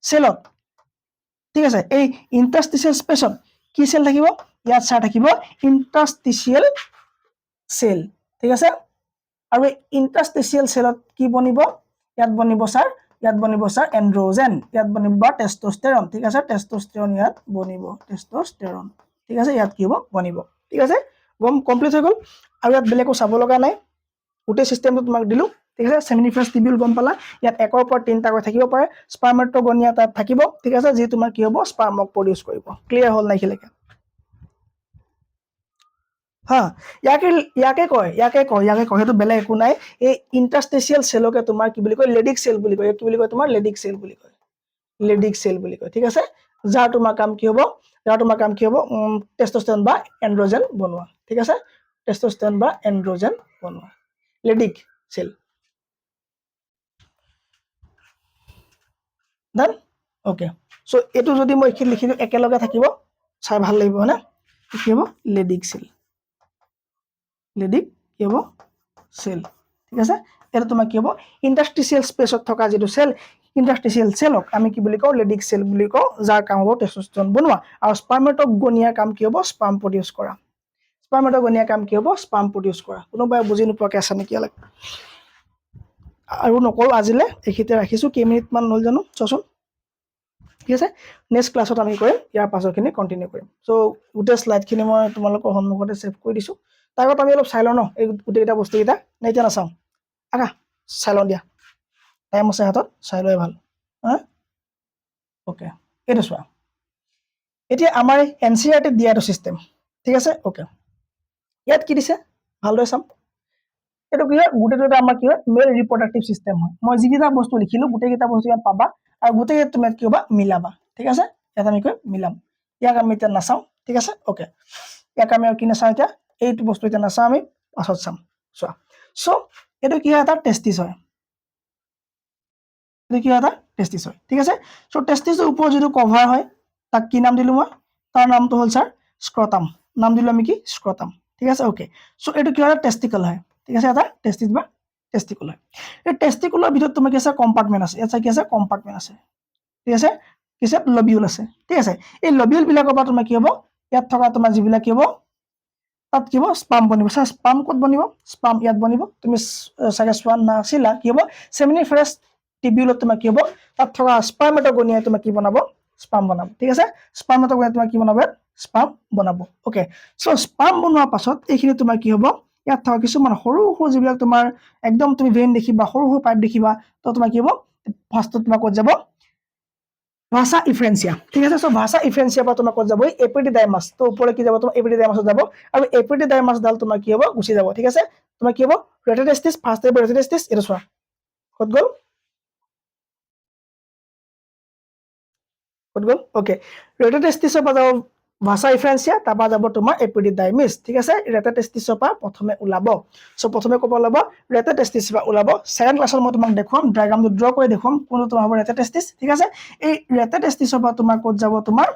সেলত ঠিক আছে এই ইন্টাৰস্টিচিয়েল স্পেচত কি সেল থাকিব ইয়াত স্যাৰ থাকিব ইন্টাৰস্টিচিয়েল সেল ঠিক আছে আৰু ইন্টাৰস্টিচিয়েল সেলত কি বনিব ইয়াত বনিব স্যাৰ এন্ড্ৰোজেন ইয়াত বনিব টেস্টোস্টেৰন ঠিক আছে টেস্টোস্টেৰন ইয়াত বনিব টেস্টোস্টেৰন ঠিক আছে ইয়াত কি হ'ব বনিব ঠিক আছে গম কমপ্লিট হৈ গল আৰু ইয়াত বেলেগো চাব লগা নাই গোটেই সিস্টেমটো তোমাক দিলো ঠিক আছে সেমিনিফাৰাছ টিবিউল গম পালা ইয়াত একৰ পৰা তিনটা কৈ থাকিব পাৰে স্পাৰ্মেটগনিয়া তাত থাকিব ঠিক আছে যি তোমাৰ কি হ'ব স্পাৰ্মক প্ৰডিউস কৰিব ক্লিয়াৰ হল নাই খিলেকে হা ইয়াকে কয় হেতু বেলেগ একো নাই এই ইন্টাৰস্টিচিয়েল সেলকে তোমাৰ কি বুলি কয় লেডিক সেল বুলি কয় কি বুলি কয় তোমাৰ লেডিক সেল বুলি কয় ঠিক আছে যাৰ তোমাৰ কাম কি হ'ব টেস্টোস্টেৰন বা এন্ড্ৰোজেন বনোৱা ঠিক আছে টেস্টোস্টেৰন বা এন্ড্ৰোজেন বনোৱা লেডিক সেল ডান ওকে সো এটো যদি মই এখিনি লিখি একেলগে থাকিব চাই ভাল লাগিব না কি হ'ব লেডিক সেল কি হ'ব সেল ঠিক আছে এটা তোমাৰ কি হ'ব ইন্টাৰস্টিচিয়েল স্পেচত থকা যেটো সেল ইন্টাৰস্টিচিয়েল সেলক আমি কি বুলি কওঁ লেডিক সেল বুলি কওঁ যাৰ কাম হ'ব টেস্টোস্টেৰন বনোৱা আৰু স্পাৰ্মেটগনিয়াৰ কাম কি হ'ব স্পাৰ্ম প্ৰডিউস কৰা কোনোবাই বুজি নোপোৱাকে আছে নেকি অলপ আৰু নকৰো আজিলে এখিতে ৰাখিছো কেই মিনিট মান হ'ল জানো চোৱাচোন ঠিক আছে নেক্সট ক্লাছত আমি কৰিম ইয়াৰ পাছৰখিনি কন্টিনিউ কৰিম সো গোটেই স্লাইডখিনি মই তোমালোকৰ সন্মুখতে সেভ কৰি দিছো তাৰ আগত আমি অলপ চাই লওঁ ন এই গোটেইটা বস্তুকেইটা নে এতিয়া নাচাওঁ আকা চাই লওঁ দিয়া টাইম আছে হাতত চাই লোৱাই ভাল হা ওকে এইটো চোৱা এতিয়া আমাৰ এনচিইআৰটি দিয়াটো সিস্টেম ঠিক আছে ওকে ইয়াত কি দিছে ভালদৰে চাম এটো কি হয় গোটেইটো আমাৰ কি হয় মেল ৰিপ্ৰডাক্টিভ সিস্টেম হয় মই যিকেইটা বস্তু লিখিলো গোটেইকেইটা বস্তু ইয়াত পাবা আৰু গোটেই তুমি কি হবা মিলাবা ঠিক আছে ইয়াত আমি কি মিলাম ইয়াক আমি এতিয়া নাচাওঁ ঠিক আছে ওকে ইয়াক আমি কি নাচাওঁ এতিয়া এইটো বস্তু এতিয়া নাচাওঁ আমি পাছত চাম চোৱা সো এটো কি হয় এটা টেস্টিস হয় ঠিক আছে সো টেস্টিসৰ ওপৰত যেটো কভাৰ হয় তাক কি নাম দিলো মই তাৰ নামটো হ'ল স্যাৰ স্ক্ৰটাম নাম দিলো আমি কি স্ক্ৰটাম ঠিক আছে ওকে সো এটো কি হয় টেস্টিকল হয় ঠিক আছে এটা টেস্টিস বা টেস্টিকুল হয় এই টেস্টিকুলৰ ভিতৰত তোমাৰ কি আছে কম্পাৰ্টমেন্ট আছে ইয়াত কি আছে কম্পাৰ্টমেন্ট আছে ঠিক আছে কি আছে লবিউল আছে ঠিক আছে এই লবিউল বিলাকৰ পৰা তোমাৰ কি হ'ব ইয়াত থকা তোমাৰ যিবিলাক কি হ'ব তাত কি হ'ব স্পাম বনিব স্পাম ক'ত বনিব স্পাম ইয়াত বনিব তুমি চাগে চোৱা নাছিলা কি হ'ব সেমিনিফেৰাছ টিবিউলত তোমাৰ কি হ'ব তাত থকা স্পাৰ্মেটগনিয়াই তোমাৰ কি বনাব স্পাম বনাব ঠিক আছে স্পাৰ্মেটগনিয়াই তোমাৰ কি বনাব স্পাম বনাব ওকে সো স্পাম বনোৱাৰ পাছত এইখিনি তোমাৰ কি হ'ব ইয়াত থকা কিছুমান সৰু সৰু যিবিলাক তোমাৰ একদম তুমি ভেইন দেখিবা সৰু সৰু পাইপ দেখিবা তো তোমাৰ কি হ'ব ফাৰ্ষ্টত তোমাৰ ক'ত যাব ভাষা ইফ্ৰেন্সিয়া ঠিক আছে সো ভাষা ইফ্ৰেন্সিয়া পৰা তোমাৰ ক'ত যাব এপিডিডাইমাছ তো ওপৰে কি যাব তোমাৰ এপিডিডাইমাছত যাব আৰু এপিডিডাইমাছ ডাল তোমাৰ কি হ'ব গুচি যাব ঠিক আছে তোমাৰ কি হ'ব ৰেটাটেষ্টিছ ফাৰ্ষ্ট টাইপ ৰেটাটেষ্টিছ এটা চোৱা ক'ত গ'ল ওকে ৰেটাটেষ্টিছৰ পৰা যাব ভাষা ইফ্ৰেন্সিয়া তাৰপৰা যাব তোমাৰ এপিডিডাইমিছ ঠিক আছে ৰেটাটেষ্টিছৰ পৰা প্ৰথমে ওলাব সো প্ৰথমে ক'ব ওলাব ৰেটাটেষ্টিছৰ পৰা ওলাব সেকেন্ড ক্লাছত মই তোমাক দেখুৱাম ডায়াগ্ৰামটো ড্ৰ কৰি দেখুৱাম কোনটো তোমাৰ হ'ব ৰেটাটেষ্টিছ ঠিক আছে এই ৰেটাটেষ্টিছৰ পৰা তোমাৰ ক'ত যাব তোমাৰ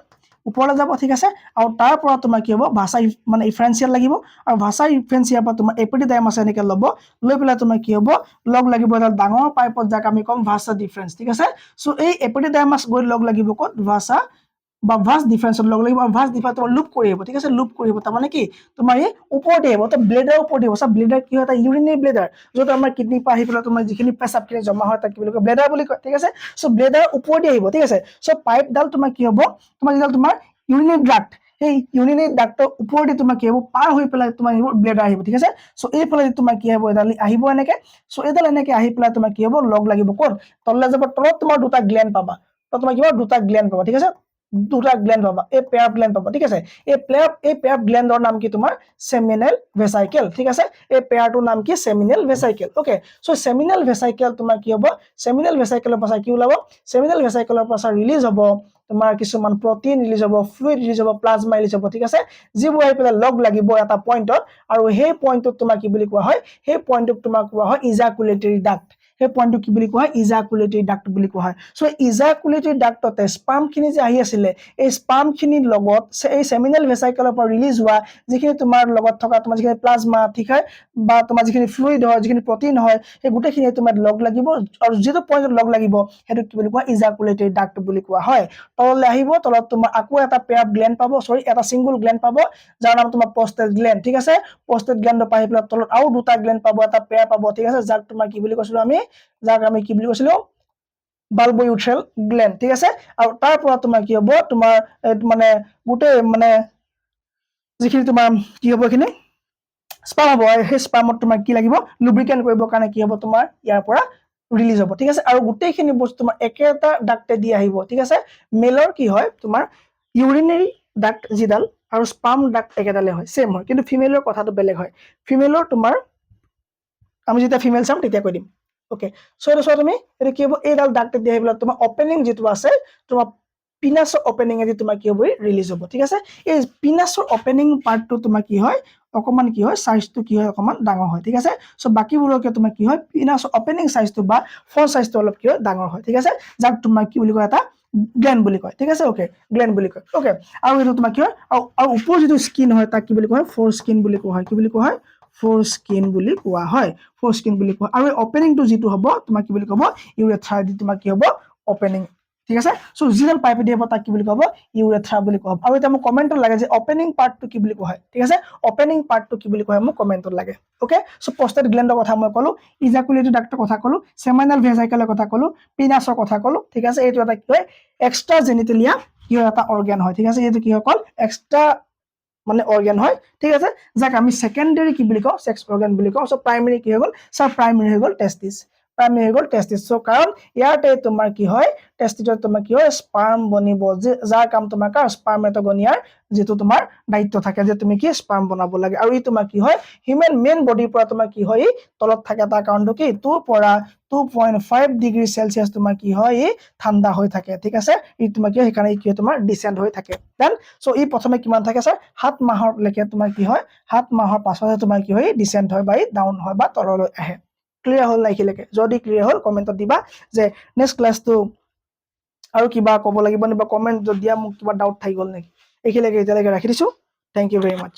ওপৰলৈ যাব ঠিক আছে আৰু তাৰ পৰা তোমাৰ কি হ'ব ভাষা মানে ইফ্ৰেন্সিয়াল লাগিব আৰু ভাষা ইফ্ৰেন্সিয়াৰ পৰা তোমাৰ এপিডিডাইমাছ এনেকৈ ল'ব লৈ পেলাই তোমাৰ কি হ'ব লগ লাগিব এটা ডাঙৰ পাইপত যাক আমি ক'ম ভাষা ডিফাৰেন্স ঠিক আছে সো এই এপিডিডাইমাছ গৈ লগ লাগিব ক'ত ভাষা বা ভাস ডিফাৰেন্সত লগ লাগিব আৰু ভাস ডিফাৰেন্স তোমাৰ লুপ কৰি আহিব ঠিক আছে লুপ কৰিব তাৰমানে কি তোমাৰ এই ওপৰতে আহিব তো ব্লেডাৰ ওপৰতে আহিব ব্লেডাৰ কি হয় এটা ইউৰিনাৰী ব্লেডাৰ য'ত আমাৰ কিডনি পৰা আহি পেলাই তোমাৰ যিখিনি পেচাবখিনি জমা হয় তাক কি বুলি কয় ব্লেডাৰ বুলি কয় ঠিক আছে সো ব্লেডাৰ ওপৰতে আহিব ঠিক আছে সো পাইপডাল তোমাৰ কি হ'ব তোমাৰ যিডাল তোমাৰ ইউৰিনাৰী ড্ৰাক্ট সেই ইউৰিনাৰী ড্ৰাক্টৰ ওপৰতে তোমাৰ কি হ'ব পাৰ হৈ পেলাই তোমাৰ আহিব ব্লেডাৰ আহিব ঠিক আছে সো এইফালে তোমাৰ কি হ'ব এডাল আহিব এনেকে সো এডাল এনেকে আহি পেলাই তোমাৰ কি হ'ব লগ লাগিব ক'ত তললৈ যাব তলত তোমাৰ দুটা গ্লেণ্ড পাবা তো তোমাৰ কি হ'ব দুটা গ্লেণ্ড পাবা ঠিক আছে দুটা গ্লেণ্ড পাবা এই পেয়াৰ গ্লেণ্ড পাবা ঠিক আছে এই পেয়াৰ গ্লেণ্ডৰ নাম কি তোমাৰ সেমিনেল ভেসাইকেল ঠিক আছে এই পেয়াৰটোৰ নাম কি সেমিনেল ভেসাইকেল ওকে সো সেমিনেল ভেসাইকেল তোমাৰ কি হ'ব সেমিনেল ভেসাইকেলৰ পৰা কি ওলাব সেমিনেল ভেসাইকেলৰ পৰা ৰিলিজ হ'ব তোমাৰ কিছুমান প্ৰটিন ৰিলিজ হ'ব ফ্লুইড ৰিলিজ হ'ব প্লাজমা ৰিলিজ হ'ব ঠিক আছে যিবোৰ আহি পেলাই লগ লাগিব এটা পইণ্টত আৰু সেই পইণ্টত তোমাৰ কি বুলি কোৱা হয় সেই পইণ্টক তোমাৰ কোৱা হয় ইজাকুলেটৰী ডাক্ট সেই পইণ্টটো কি বুলি কোৱা হয় ইজাকুলেটৰী ডাক্ট বুলি কোৱা হয় সো ইজাকুলেটৰী ডাক্টতে স্পামখিনি যে আহি আছিলে এই স্পামখিনিৰ লগত এই সেমিনেল ভেসাইকেলৰ পৰা ৰিলিজ হোৱা যিখিনি তোমাৰ লগত থকা তোমাৰ যিখিনি প্লাজমা ঠিক হয় বা তোমাৰ যিখিনি ফ্লুইড হয় যিখিনি প্ৰটিন হয় সেই গোটেইখিনি তোমাৰ লগ লাগিব আৰু যিটো পইণ্টত লগ লাগিব সেইটো কি বুলি কোৱা ইজাকুলেটৰী ডাক্ট বুলি কোৱা হয় তললৈ আহিব তলত তোমাৰ আকৌ এটা পেয়াৰ গ্লেণ্ড পাব সৰি এটা সিঙ্গল গ্লেণ্ড পাব যাৰ নাম তোমাৰ পোষ্টেট গ্লেণ্ড ঠিক আছে পোষ্টেট গ্লেণ্ডৰ পৰা আহি পেলাই তলত আৰু দুটা গ্লেণ্ড পাব এটা পেয়াৰ পাব ঠিক আছে যাক তোমাৰ কি বুলি কৈছিলো যাক আমি কি বুলি কৈছিলো বাল্বোইউথ্ৰেল গ্লেণ্ড ঠিক আছে আৰু তাৰ পৰা তোমাৰ কি হ'ব তোমাৰ মানে গোটেই মানে যিখিনি তোমাৰ কি হ'ব এইখিনি স্পাম হ'ব সেই স্পামত তোমাৰ কি লাগিব লুব্ৰিকেণ্ট কৰিবৰ কাৰণে কি হ'ব তোমাৰ ইয়াৰ পৰা ৰিলিজ হ'ব ঠিক আছে আৰু গোটেইখিনি বস্তু তোমাৰ একেটা ডাক্টে দি আহিব ঠিক আছে মেলৰ কি হয় তোমাৰ ইউৰিনাৰী ডাক্ট যিডাল আৰু স্পাম ডাক্ট একেডালে হয় সেম হয় কিন্তু ফিমেলৰ কথাটো বেলেগ হয় ফিমেলৰ তোমাৰ আমি যেতিয়া ফিমেল চাম তেতিয়া কৈ দিম ওকে সো এটা চোৱা তুমি এটা কি হ'ব এইডাল ডাক্টে দি আহিবলৈ তোমাৰ অপেনিং যিটো আছে তোমাৰ পিনাছৰ অপেনিং এদি তোমাৰ কি হ'ব ৰিলিজ হ'ব ঠিক আছে এই পিনাছৰ অপেনিং পাৰ্টটো তোমাৰ কি হয় অকমান কি হয় সাইজটো কি হয় অকমান ডাঙৰ হয় ঠিক আছে সো বাকিবোৰকে তোমাৰ কি হয় পিনাছৰ অপেনিং সাইজটো বা ফৰ সাইজটো অলপ কি হয় ডাঙৰ হয় ঠিক আছে যাক তোমাৰ কি বুলি কয় এটা গ্লেণ্ড বুলি কয় ঠিক আছে ওকে গ্লেণ্ড বুলি কয় ওকে আৰু এইটো তোমাৰ কি হয় আৰু ওপৰ যিটো স্কিন হয় তাক কি বুলি কোৱা হয় ফৰ স্কিন বুলি কোৱা হয় কি বুলি কোৱা হয় ফৰ স্কিন বুলি কোৱা হয় ফৰ স্কিন বুলি কোৱা আৰু অপেনিংটো যিটো হ'ব তোমাৰ কি বুলি ক'ব ইউৰেথ্ৰা দি তোমাৰ কি হ'ব অপেনিং ঠিক আছে সো যিডাল পাইপে দি হ'ব তাক কি বুলি ক'ব ইউৰেথ্ৰা বুলি কোৱা আৰু এটা মোক কমেন্টত লাগে যে অপেনিং পাৰ্টটো কি বুলি কোৱা হয় ঠিক আছে অপেনিং পাৰ্টটো কি বুলি কোৱা হয় মোক কমেন্টত লাগে ওকে সো পোষ্টেট গ্লেণ্ডৰ কথা মই ক'লো ইজাকুলেটৰী ডাক্টৰ কথা ক'লো সেমিনেল ভেসাইকেলৰ কথা ক'লো পিনাছৰ কথা ক'লো ঠিক আছে এইটো এটা কি হয় এক্সট্ৰা জেনিটেলিয়া কি হয় এটা অৰ্গান হয় ঠিক আছে এইটো কি হয় কল এক্সট্ৰা মানে অৰ্গান হয় ঠিক আছে যাক আমি সেকেন্ডাৰী কি বুলি কওঁ সেক্স অৰ্গান বুলি কওঁ সো প্ৰাইমাৰী কি হৈ গ'ল সব প্ৰাইমাৰী হৈ গ'ল টেস্টিস প্ৰাইমাৰী হৈ গ'ল টেস্টিস সো কাৰণ ইয়াতে তোমাৰ কি হয় টেস্টিছত তোমাৰ কি হয় স্পাৰ্ম বনিব যে যাৰ কাম তোমাৰ কাৰ স্পাৰ্মেটগনিয়াৰ যেটো তোমাৰ দায়িত্ব থাকে যে তুমি কি স্পাৰ্ম বনাব লাগে আৰু ই তোমাৰ কি হয় হিউম্যান মেইন বডিৰ পৰা তোমাৰ কি হয় তলত থাকে তাৰ কাৰণটো কি 2 পৰা 2.5 ডিগ্ৰী সেলসিয়াস তোমাৰ কি হয় ঠাণ্ডা হৈ থাকে ঠিক আছে ই তোমাৰ কি সেইকাৰণে কি তোমাৰ ডিসেন্ট হৈ থাকে দেন সো ই প্ৰথমে কিমান থাকে স্যাৰ 7 মাহৰ লৈকে তোমাৰ কি হয় 7 মাহৰ পাছতে তোমাৰ কি হয় ডিসেন্ট হয় বা ডাউন হয় বা তললৈ আহে ক্লিয়াৰ হল নাইখিলেকে যদি ক্লিয়াৰ হল কমেন্টত দিবা যে নেক্সট ক্লাসটো আৰু কিবা ক'ব লাগিব নিবা কমেন্ট যদি দিয়া মোক কিবা ডাউট থাকি গল নেকি এইখিলেকে এতিয়ালৈকে ৰাখি দিছো থ্যাংক ইউ ভেৰি মাচ